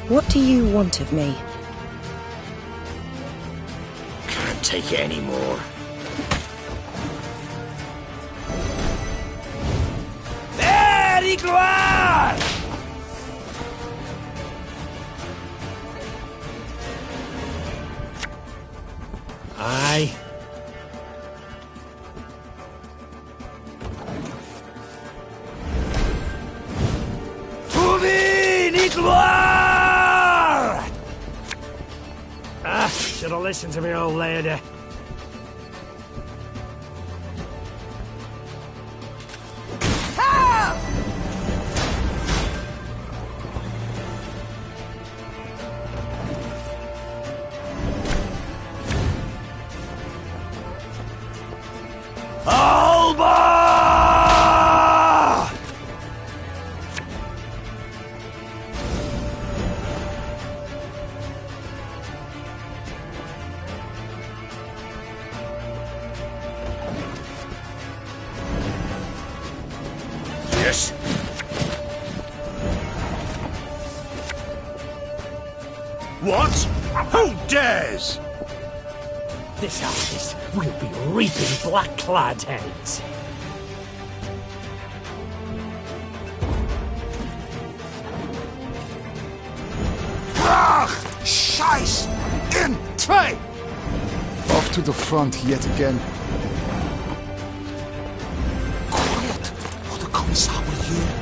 S: What do you want of me?
B: Can't take it anymore. Very gloire! Aye. Should have listened to me old lady.
A: Yes. What? Who dares?
B: This artist will be reaping black-clad heads.
A: Brach! Scheiß! In! Zwei!
E: Off to the front yet again.
R: Quiet, or the Commissar will hear.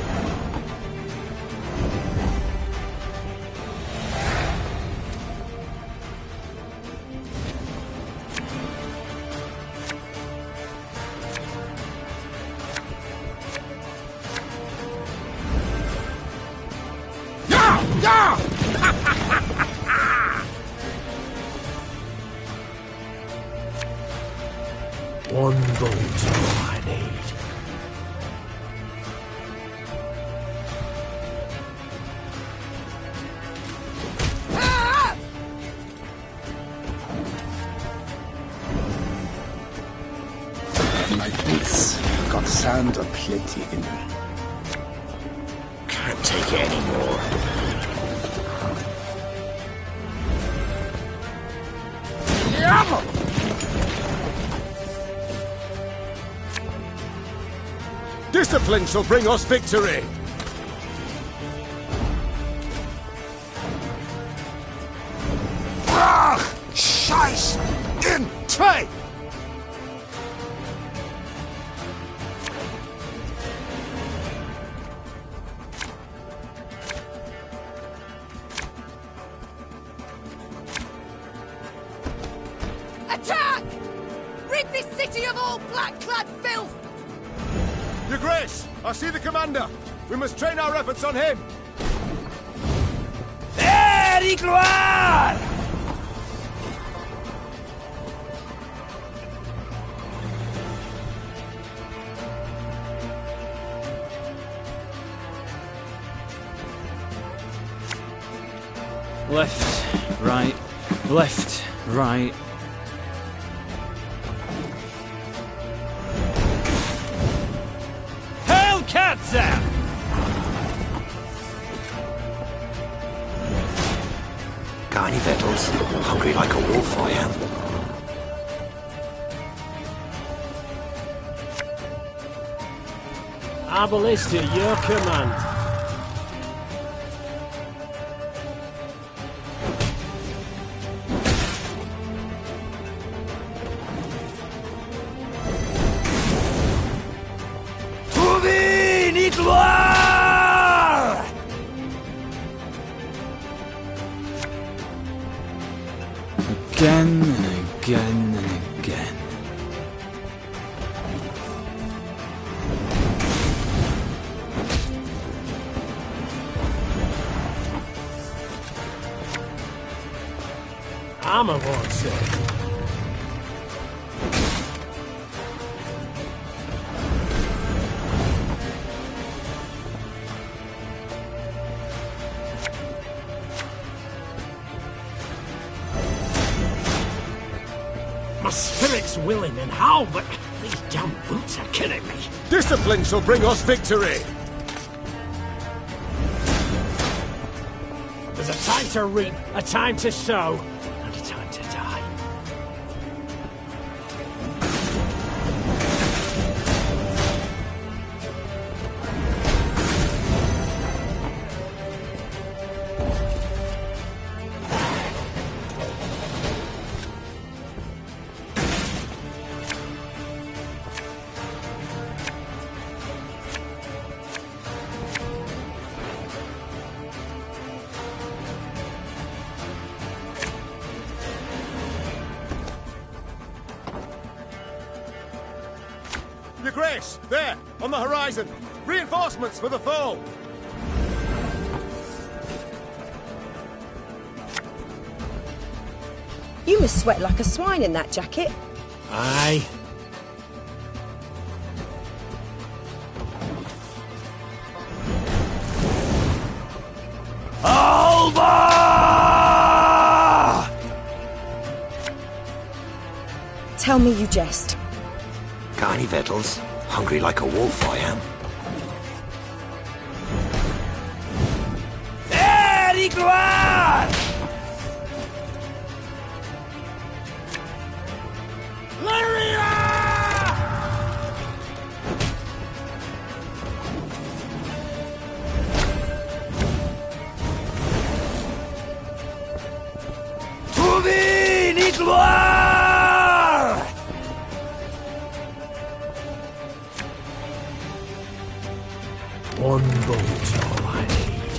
B: One bolt I need.
E: My boots got sand aplenty in them.
B: Can't take it anymore.
C: Discipline shall bring us victory!
A: Brach! Scheiß! In! Zwei!
I: Attack! Rid this city of all black-clad filth!
C: Your Grace, I see the commander. We must train our efforts on him.
B: Very gloire!
D: Left, right, left, right.
B: Hellkatzer!
O: Got any victuals? Hungry like a wolf, I am.
B: Abalista, your command. Gloire!
D: Again and again and again.
B: I'm a one, sir. My spirit's willing and how, but these damn boots are killing me.
C: Discipline shall bring us victory!
B: There's a time to reap, a time to sow, and a time to die.
C: Your Grace, there, on the horizon. Reinforcements for the foe.
S: You must sweat like a swine in that jacket.
B: Aye.
C: Alba!
S: Tell me you jest.
O: Got any victuals? Hungry like a wolf, I am.
B: Very glad! One boat's all I need.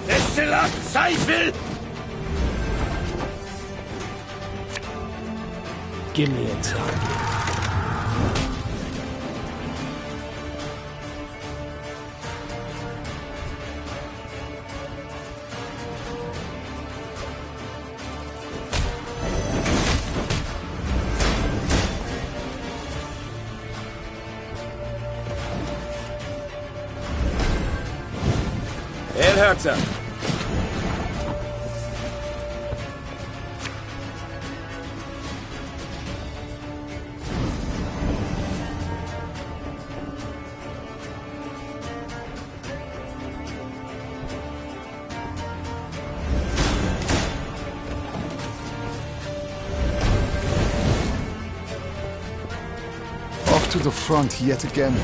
B: Destillat Zweifel! Give me a target.
C: Herzer.
E: Off to the front yet again.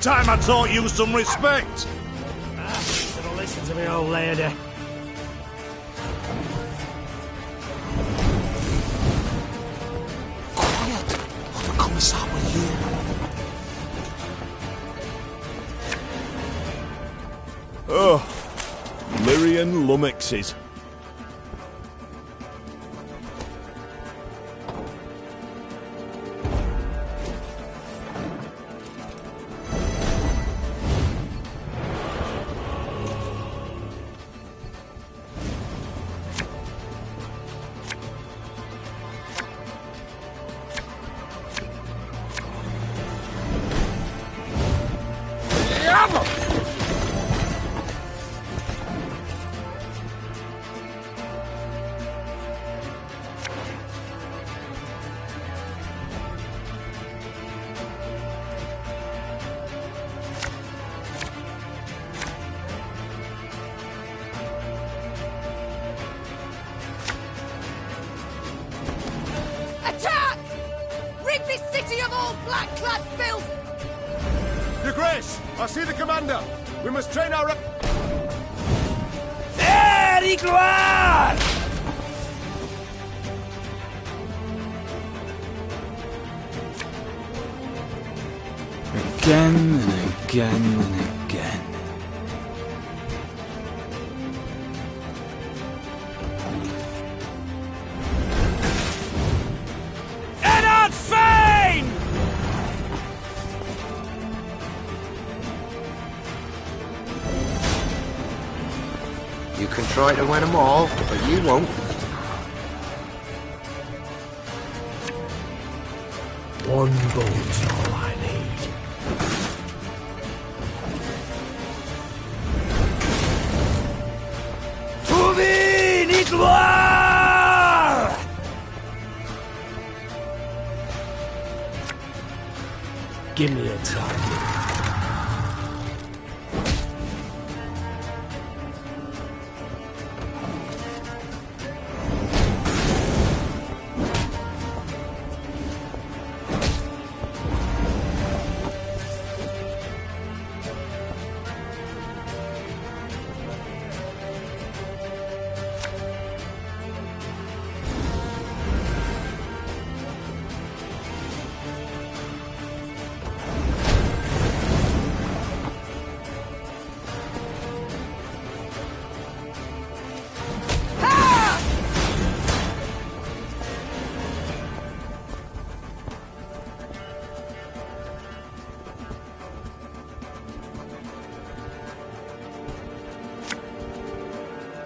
J: Time I taught you some respect.
B: Should've listened to me, old lady.
R: Quiet, or the Commissar will hear.
T: Oh, Lyrian lummoxes.
I: Attack! Rid this city of all black-clad filth!
C: Your Grace, I see the commander. We must train our...
B: Very glad!
D: Again and again and again.
B: Ennard Fane!
F: You can try to win them all, but you won't.
B: One boat's all I need.
C: To
B: Give me a target.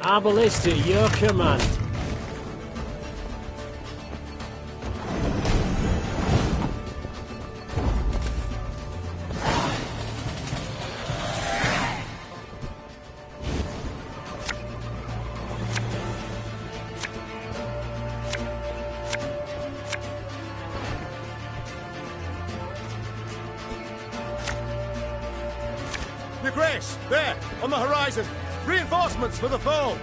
B: Arbalist at your command.
C: Your Grace, there, on the horizon. Reinforcements for the foe!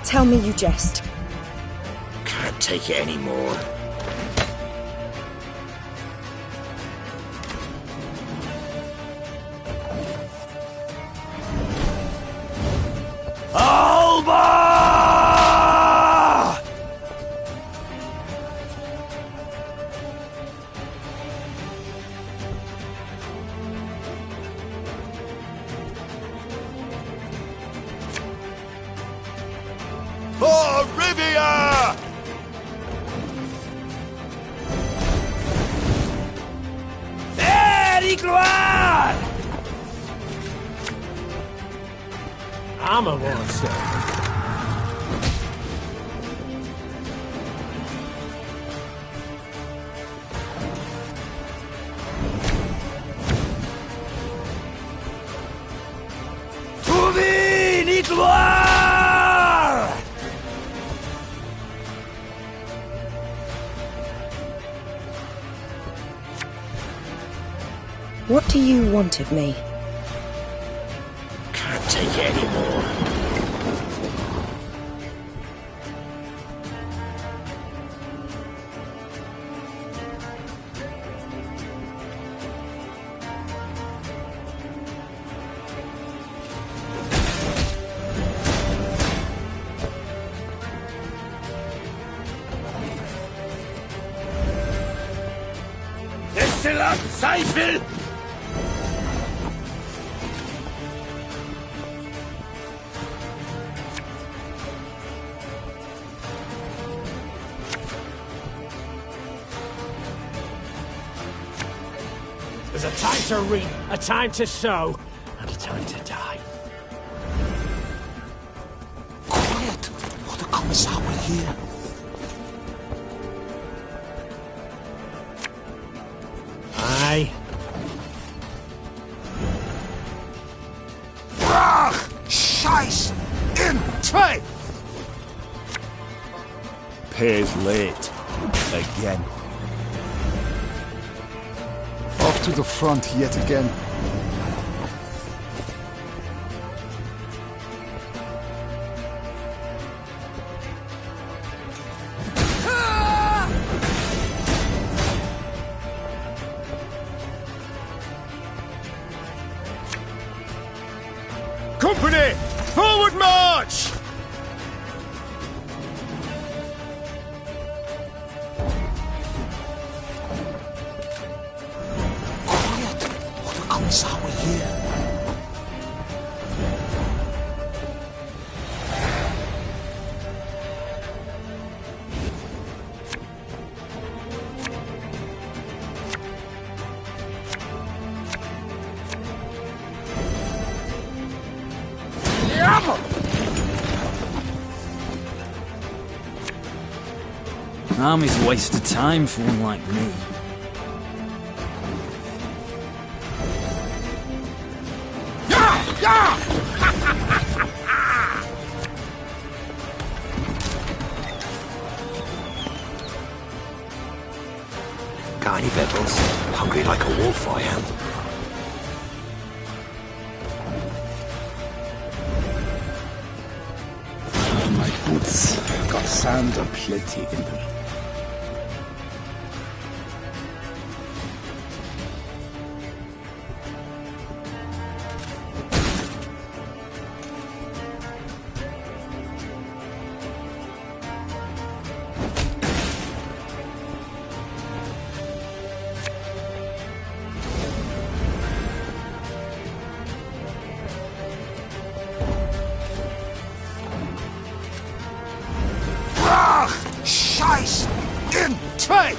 S: Tell me you jest.
B: Can't take it anymore.
C: For Rivia!
B: There, gloire! Armor won't serve.
S: What do you want of me?
B: Can't take it anymore.
C: Excellent Zweifel!
B: There's a time to reap, a time to sow, and a time to die.
R: Quiet, or the Commissar will hear.
B: Aye.
R: Brach! Scheiß! In! Trey!
T: Pays late. Again.
E: Off to the front yet again.
C: Company! Forward march!
R: Quiet, or the Commissar will hear.
D: Army's a waste of time for one like me.
O: tiny pebbles, hungry like a wolf I am.
E: My boots got sand aplenty in them.
J: Scheiß in Trade!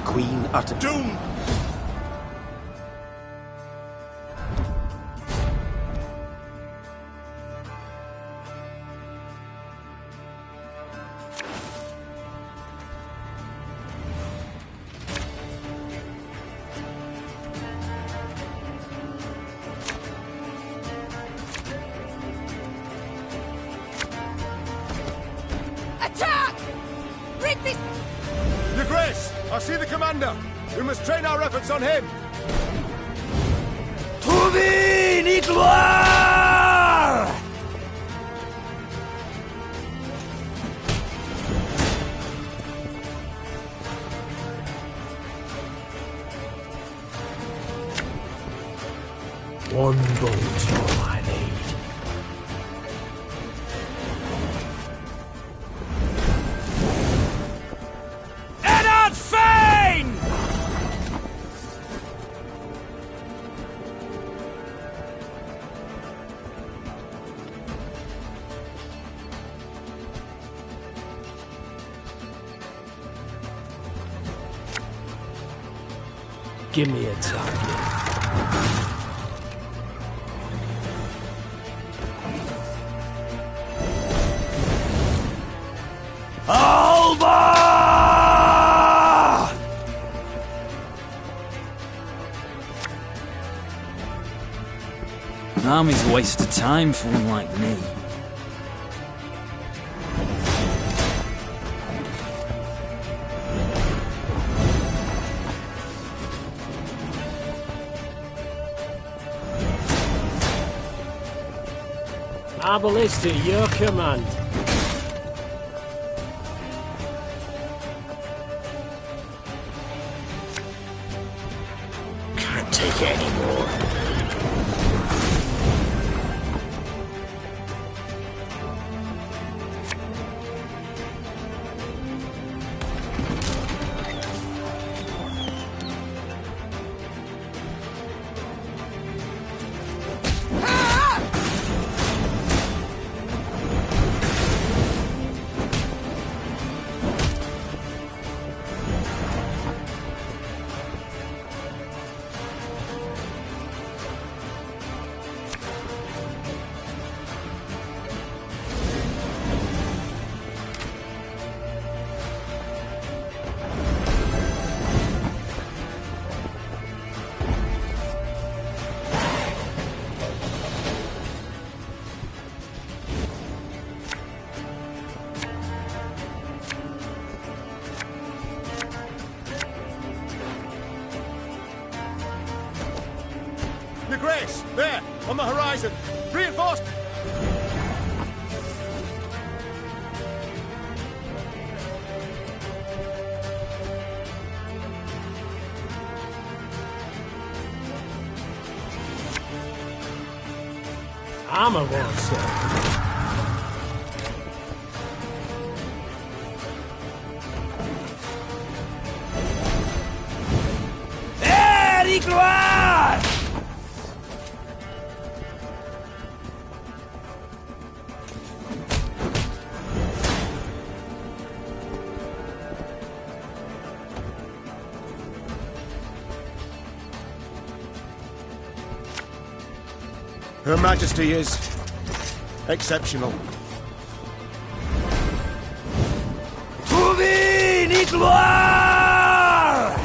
F: Queen uttered
J: doom.
I: Attack! Rid this...
C: Your Grace, I see the commander. We must train our efforts on him.
B: To thee, gloire! One bolt, all I need. Eddard Fane! Give me a target. Alba!
D: An army's a waste of time for one like me.
B: Arbalist at your command. Can't take it anymore.
G: Your Grace, there, on the horizon. Reinforced!
B: Armor won't serve. Gloire!
C: Her Majesty is exceptional.
B: Trouver ni gloire!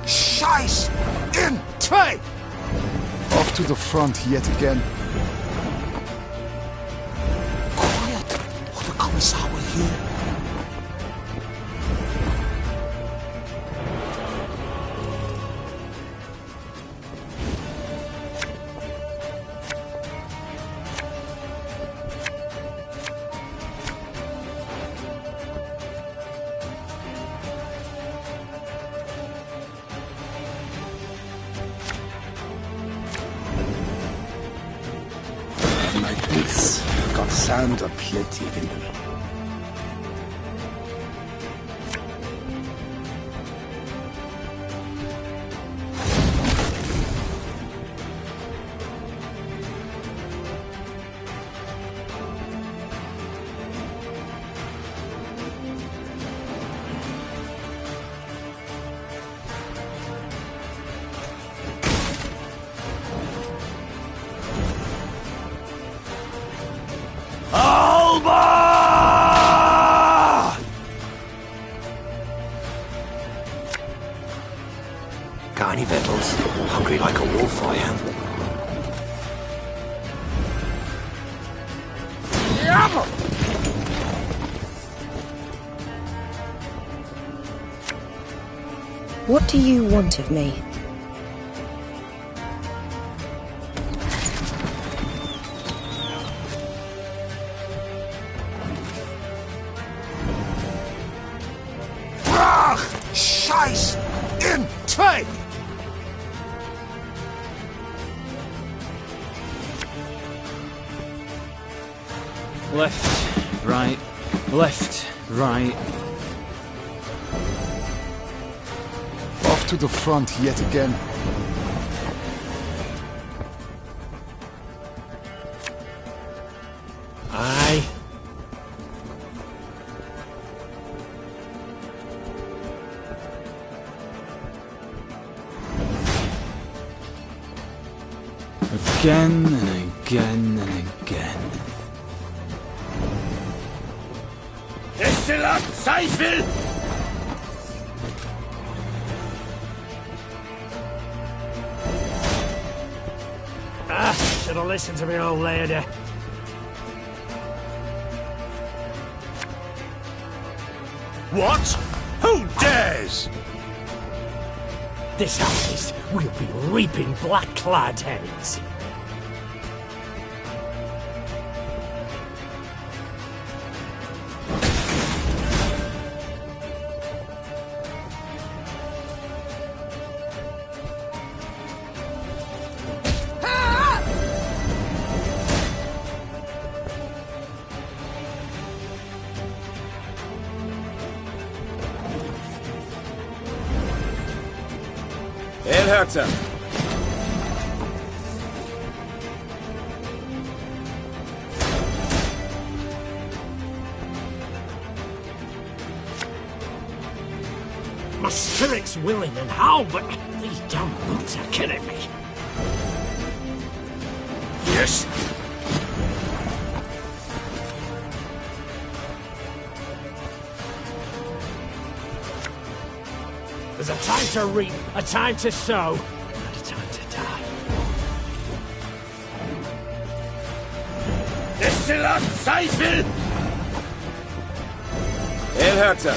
R: Scheiß! In! Zwei!
E: Off to the front yet again.
R: Quiet! Or the Commissar will hear.
E: My boots got sand aplenty in them.
B: Alba!
O: Got any victuals? Hungry like a wolf, I am.
S: What do you want of me?
J: Scheiß in Trade!
D: Left, right, left, right.
E: Off to the front yet again.
B: Aye.
D: Again and again and again.
B: Distillate Zweifel! Should have listened to me old lady.
J: What? Who dares?
B: This harvest will be reaping black-clad heads.
C: Herzer.
B: My spirit's willing and how, but these damn boots are killing me.
J: Yes?
B: There's a time to reap, a time to sow, and a time to die. Distillate Zweifel!
C: Herzer.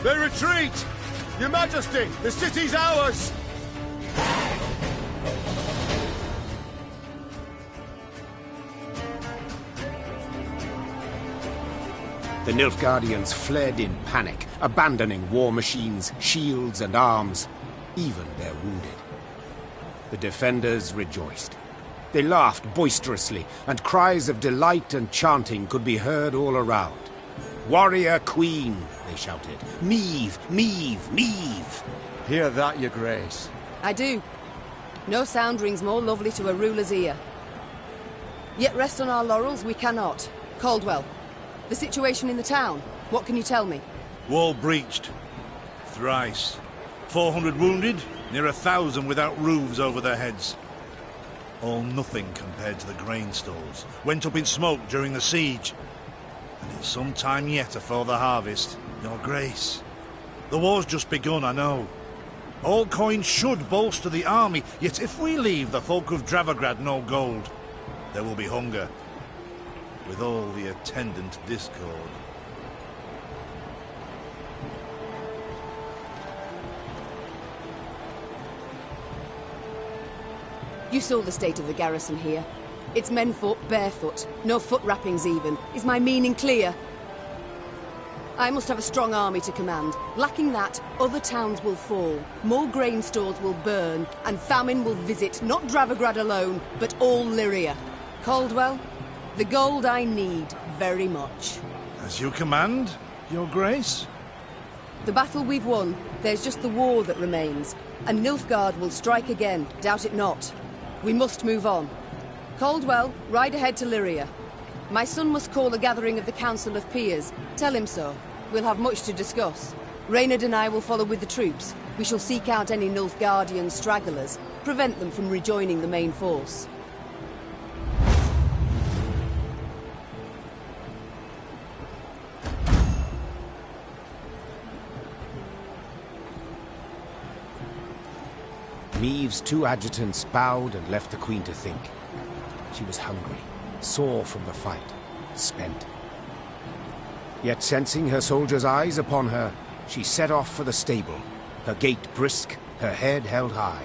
A: They retreat! Your Majesty, the city's ours!
F: The Nilfgaardians fled in panic, abandoning war machines, shields and arms, even their wounded. The defenders rejoiced. They laughed boisterously, and cries of delight and chanting could be heard all around. "Warrior Queen!" they shouted. "Meve! Meve! Meve!"
C: Hear that, your grace?
H: I do. No sound rings more lovely to a ruler's ear. Yet rest on our laurels we cannot. Caldwell, the situation in the town, what can you tell me?
U: Wall breached. Thrice. 400 wounded, near 1,000 without roofs over their heads. All nothing compared to the grain stores. Went up in smoke during the siege. And it's some time yet afore the harvest, your grace. The war's just begun, I know. All coins should bolster the army, yet if we leave the folk of Dravograd no gold, there will be hunger, with all the attendant discord.
H: You saw the state of the garrison here. Its men fought barefoot, no foot wrappings even. Is my meaning clear? I must have a strong army to command. Lacking that, other towns will fall, more grain stores will burn, and famine will visit not Dravograd alone, but all Lyria. Caldwell, the gold I need very much.
U: As you command, your grace?
H: The battle we've won, there's just the war that remains, and Nilfgaard will strike again, doubt it not. We must move on. Caldwell, ride ahead to Lyria. My son must call a gathering of the Council of Peers. Tell him so. We'll have much to discuss. Reynard and I will follow with the troops. We shall seek out any Nilfgaardian stragglers, prevent them from rejoining the main force.
F: Meve's two adjutants bowed and left the Queen to think. She was hungry, sore from the fight, spent. Yet sensing her soldiers' eyes upon her, she set off for the stable, her gait brisk, her head held high.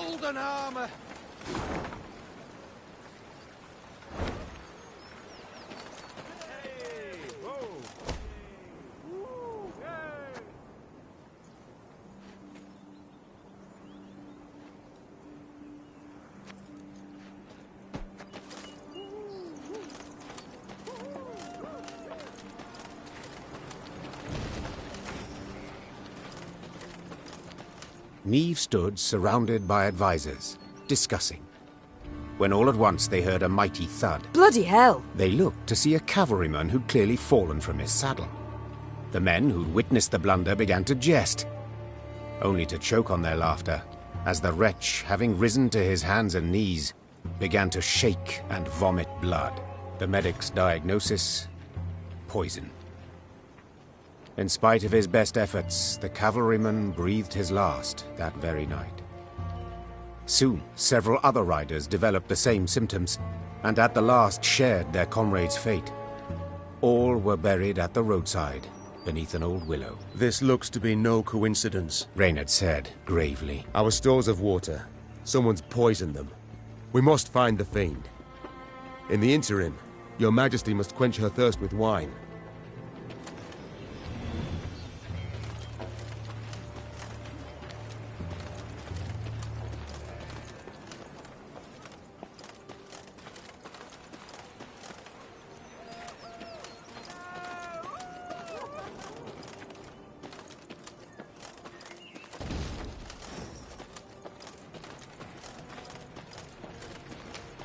N: golden armor!
F: Niamh stood surrounded by advisors, discussing, when all at once they heard a mighty thud.
H: Bloody hell!
F: They looked to see a cavalryman who'd clearly fallen from his saddle. The men who'd witnessed the blunder began to jest, only to choke on their laughter, as the wretch, having risen to his hands and knees, began to shake and vomit blood. The medic's diagnosis: poison. In spite of his best efforts, the cavalryman breathed his last that very night. Soon, several other riders developed the same symptoms, and at the last shared their comrade's fate. All were buried at the roadside, beneath an old willow.
C: This looks to be no coincidence,
F: Reynard said, gravely.
C: Our stores of water. Someone's poisoned them. We must find the fiend. In the interim, your Majesty must quench her thirst with wine.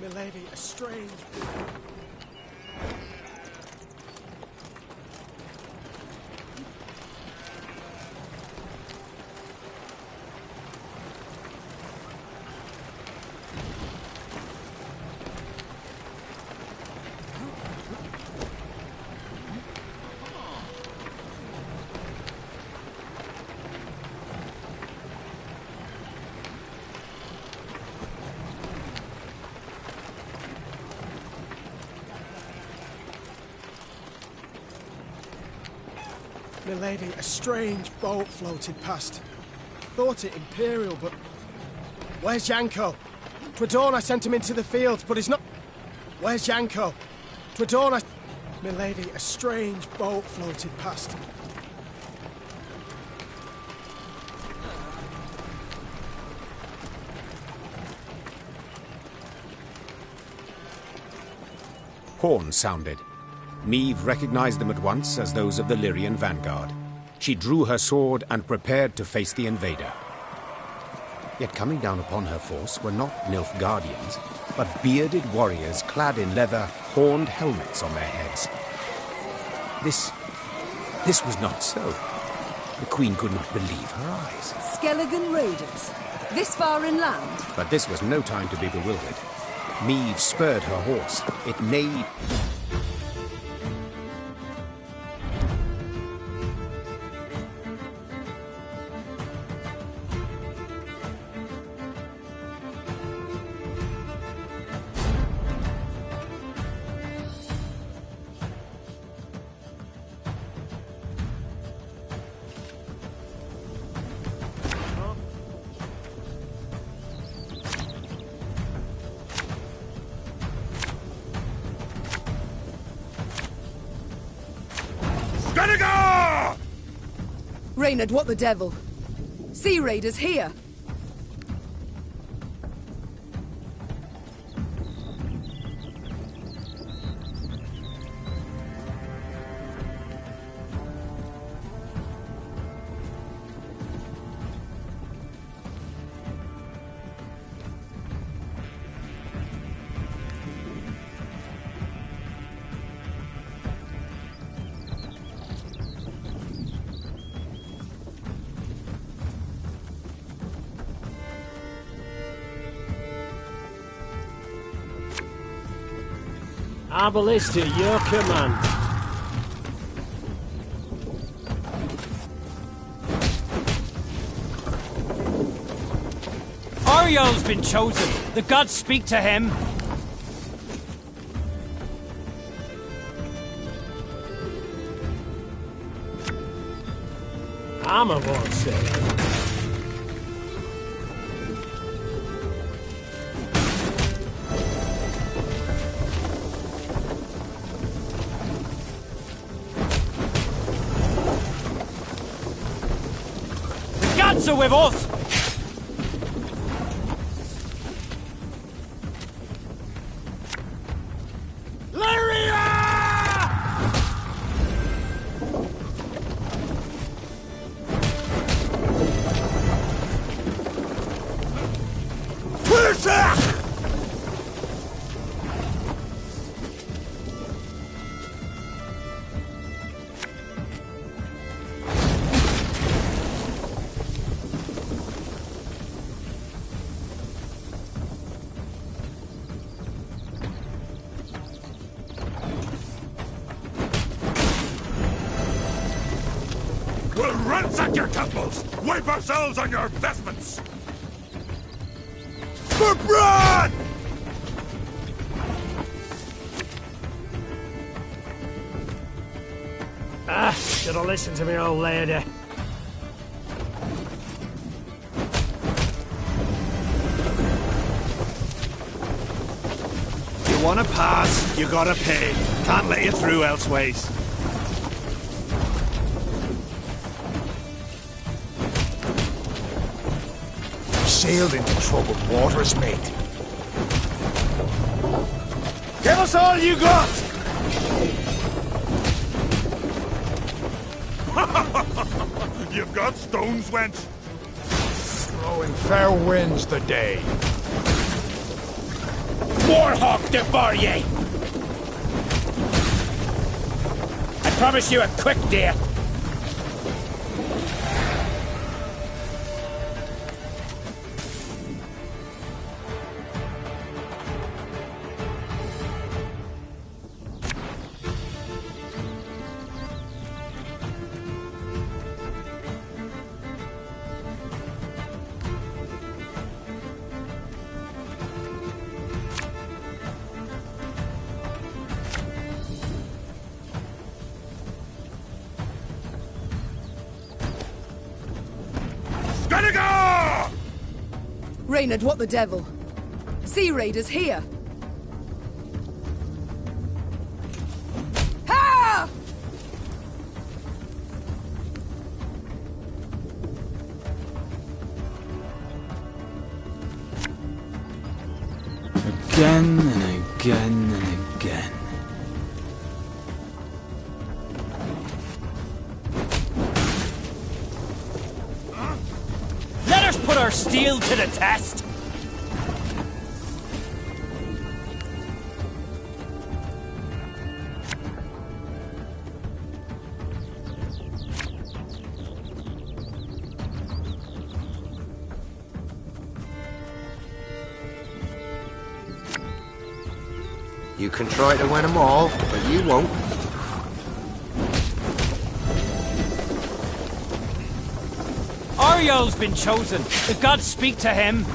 N: Milady, a strange... Milady, a strange boat floated past. Thought it Imperial, but... Where's Yanko? 'Twere dawn I sent him into the field, but he's not... Where's Yanko? 'Twere dawn I... Milady, a strange boat floated past.
F: Horns sounded. Niamh recognized them at once as those of the Lyrian vanguard. She drew her sword and prepared to face the invader. Yet coming down upon her force were not Nilfgaardians, but bearded warriors clad in leather, horned helmets on their heads. This was not so. The Queen could not believe her eyes.
H: Skelligan raiders? This far inland?
F: But this was no time to be bewildered. Niamh spurred her horse. It neighed...
H: Reynard, what the devil? Sea raiders here!
B: Our ballista, your command.
K: Ariel's been chosen. The gods speak to him.
B: Armor won't save.
K: gods are with us!
J: We'll ransack your temples! Wipe ourselves on your vestments! For blood!
B: Should have listened to me old lady.
U: You wanna pass, you gotta pay. Can't let you through elseways.
R: Sailed into troubled waters, mate.
U: Give us all you got!
J: You've got stones, wench.
R: Blowing fair winds the day.
K: Warhawk devour ye! I promise you a quick death.
H: Reynard, what the devil? Sea raiders here! Ha!
D: Again and again and again.
K: Let us put our steel to the test!
L: You can try to win them all, but you won't.
K: Ariel's been chosen. The gods speak to him.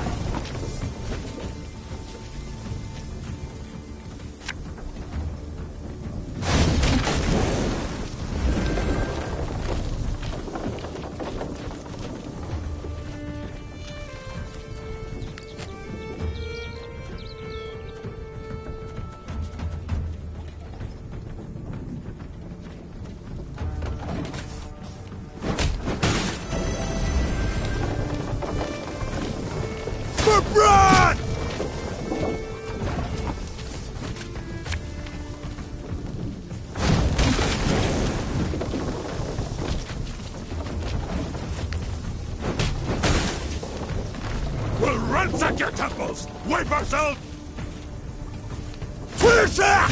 J: We'll ransack your temples! Wipe ourselves! Clear sack!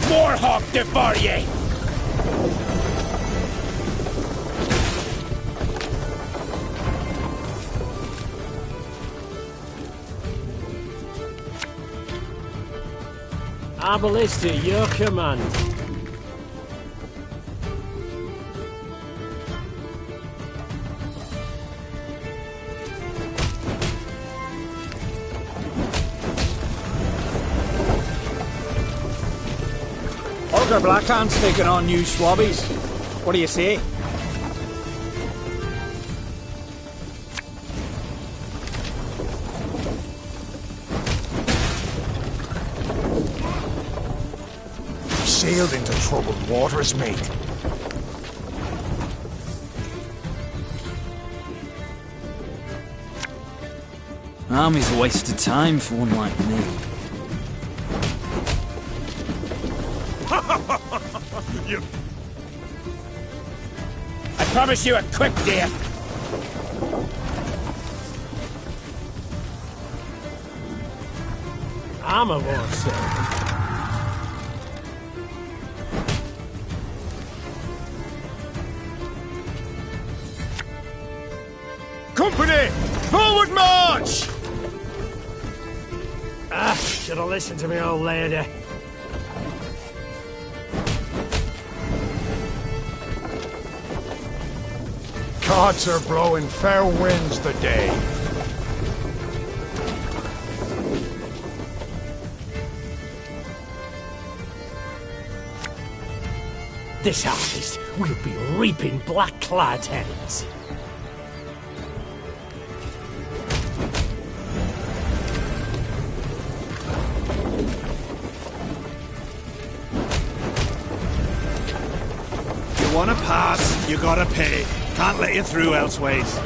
K: Warhawk devour ye!
B: Ballista, your command.
K: Dr. Blackhand's taking on new swabbies. What do you say?
R: Sailed into troubled waters, mate.
D: Army's a waste of time for one like me.
K: You... I promise you a quick death.
B: Armor won't save.
A: Company! Forward march!
B: Should have listened to me old lady.
R: Gods are blowing fair winds the day.
B: This harvest, we'll be reaping black-clad heads.
K: You wanna pass, you gotta pay. Can't let you through elseways.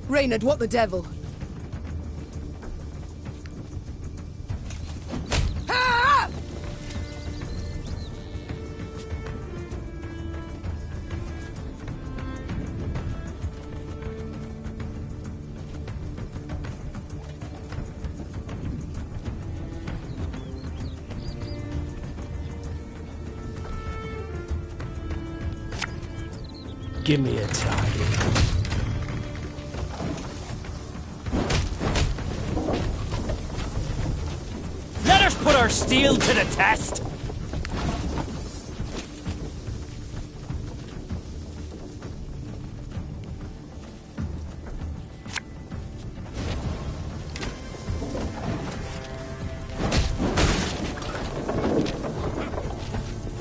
H: Reynard, what the devil? Ah!
B: Give me a target.
K: Put our steel to the test!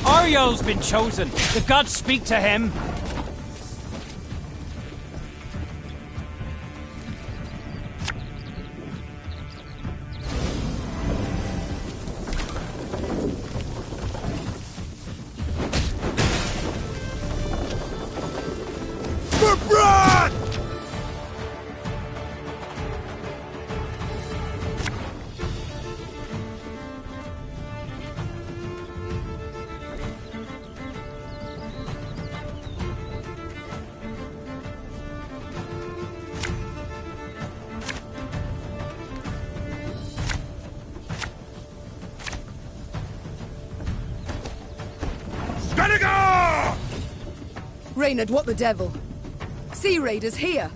K: Ario's been chosen. The gods speak to him.
H: Reynard, what the devil? Sea Raiders here!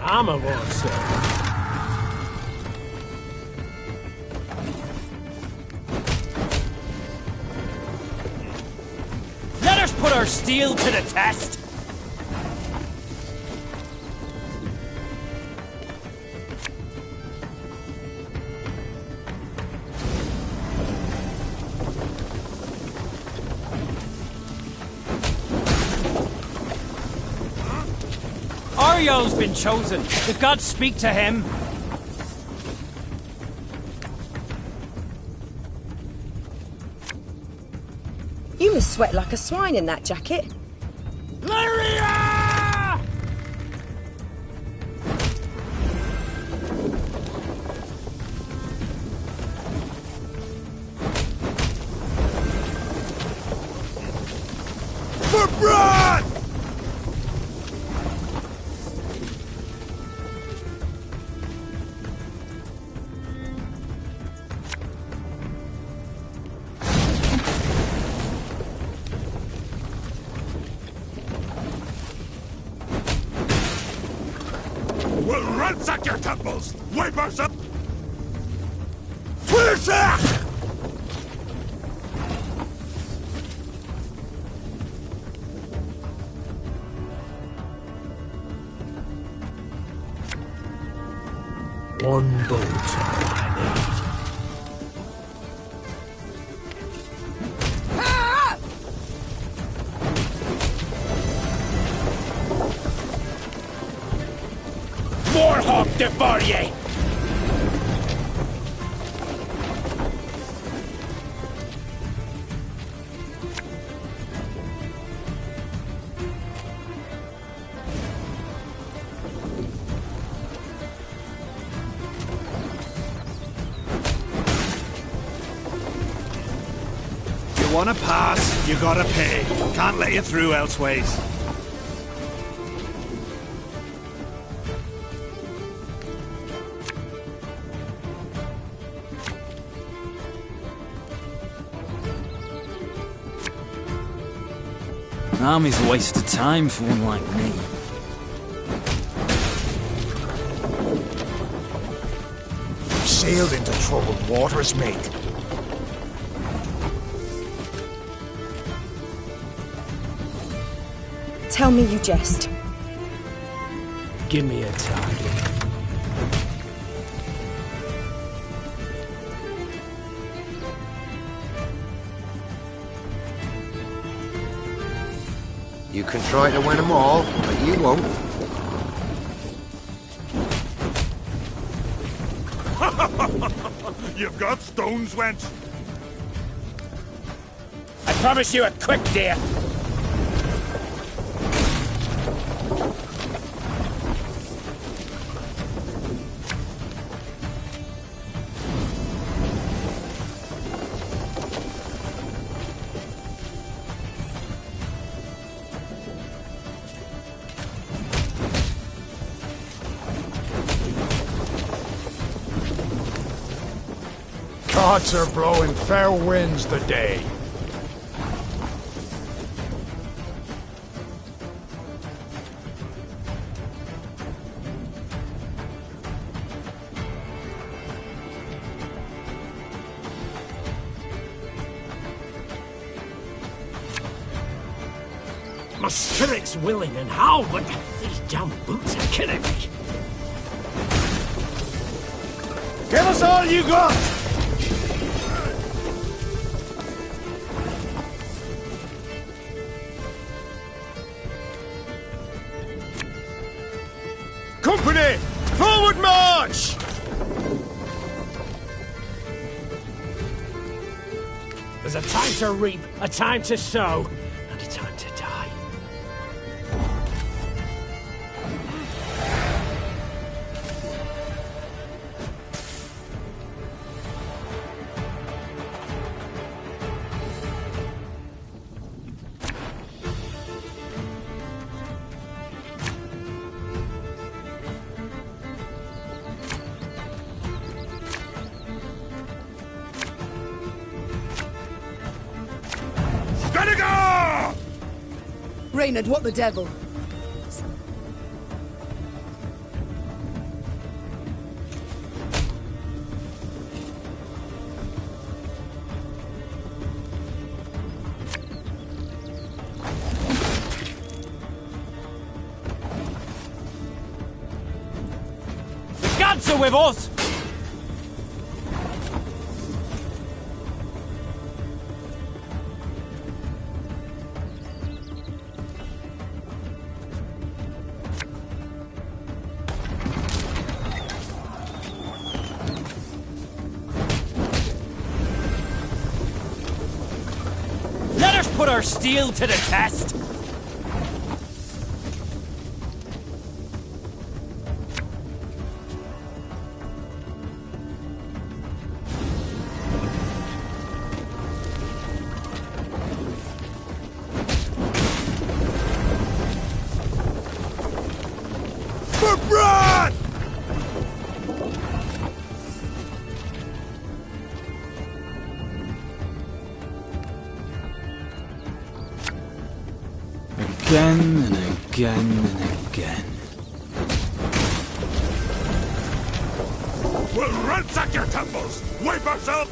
B: Armor won't save.
K: Put our steel to the test! Ario's been chosen. The gods speak to him.
S: You must sweat like a swine in that jacket.
K: Lyria!
J: Cannibals! Wipe us up!
B: One bolt I need. More hawk before ye!
K: You wanna pass, you gotta pay. Can't let you through elseways.
D: An army's a waste of time for one like me.
O: You've sailed into troubled waters, mate.
S: Tell me you jest.
B: Give me a target.
L: You can try to win them all, but you won't.
J: You've got stones, wench.
B: I promise you a quick death.
O: Gods are blowing fair winds the day.
B: My spirit's willing and how, but these damn boots are killing me.
K: Give us all you got!
C: Company! Forward march!
B: There's a time to reap, a time to sow, and a time to die.
H: Reynard, what the devil?
B: The gods are with us! Put our steel to the test!
J: For Brad!
D: Again and again and again.
J: We'll ransack your temples! Wipe ourselves!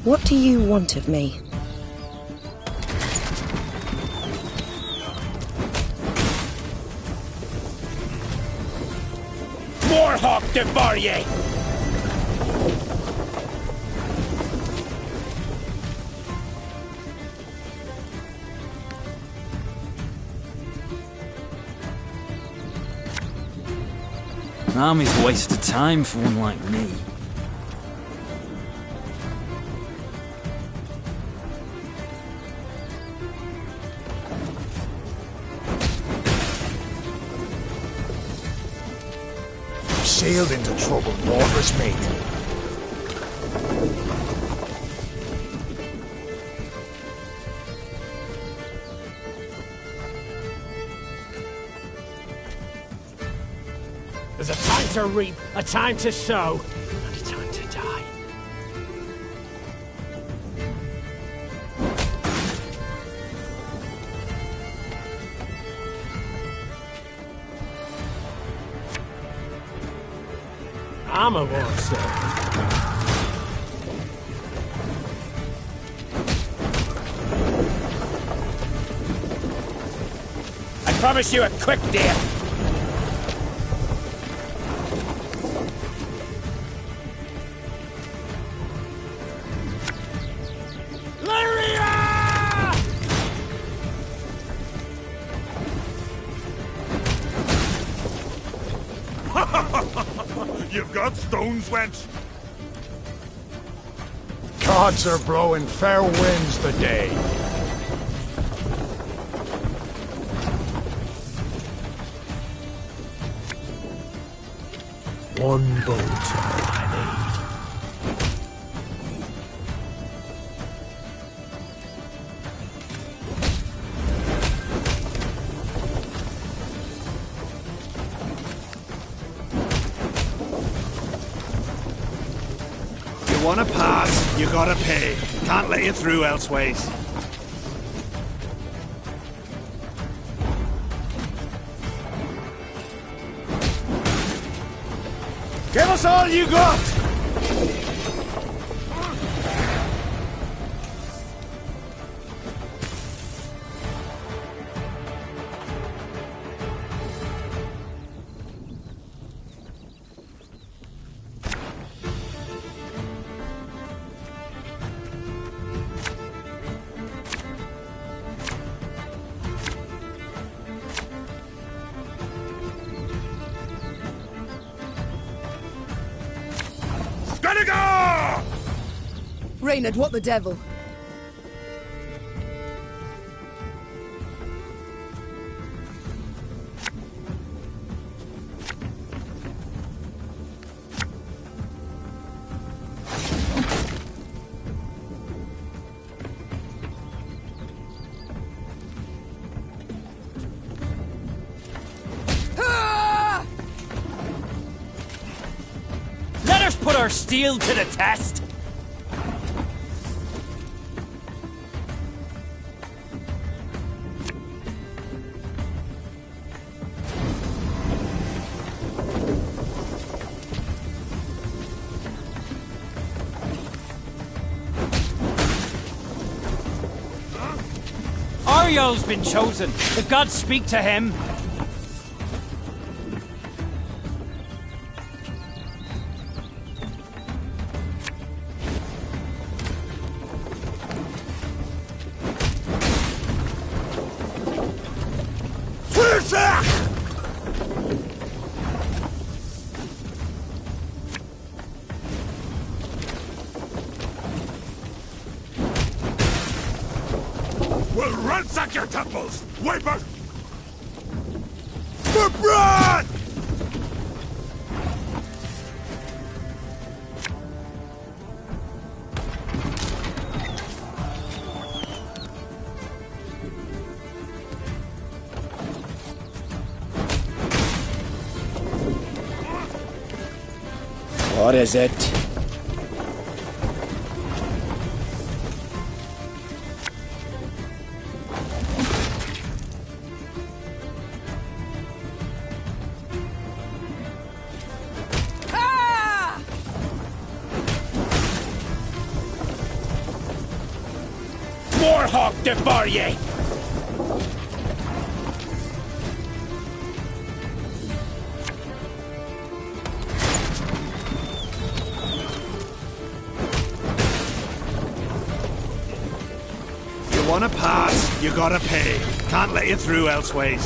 S: What do you want of me?
B: Warhawk Devarye!
D: An army's a waste of time for one like me.
R: Sailed into troubled waters, mate.
B: There's a time to reap, a time to sow, and a time to die. Armor won't serve. I promise you a quick death.
J: You've got stones, wench!
R: Gods are blowing fair winds the day.
B: One boat I need.
K: You wanna pass, you gotta pay. Can't let you through elseways.
R: Give us all you got!
H: Reynard, what the devil?
B: Let us put our steel to the test! Ario's been chosen. The gods speak to him.
J: We'll ransack your temples! Wipe out! For blood!
E: What is it?
B: Warhawk Devarye!
K: You want to pass, you gotta pay. Can't let you through elseways.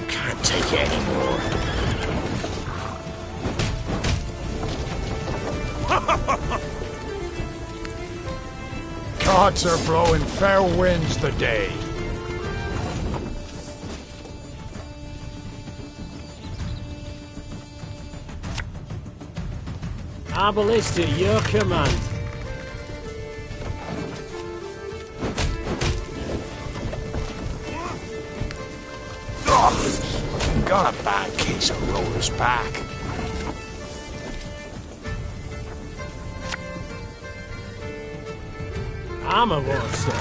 B: Can't take it anymore.
M: Gods are blowing fair winds the day.
B: Arbalist at your command. Got a bad case of roller's back. Armor won't save.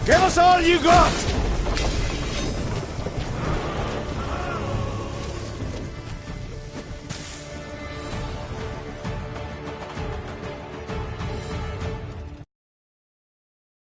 K: Give us all you got!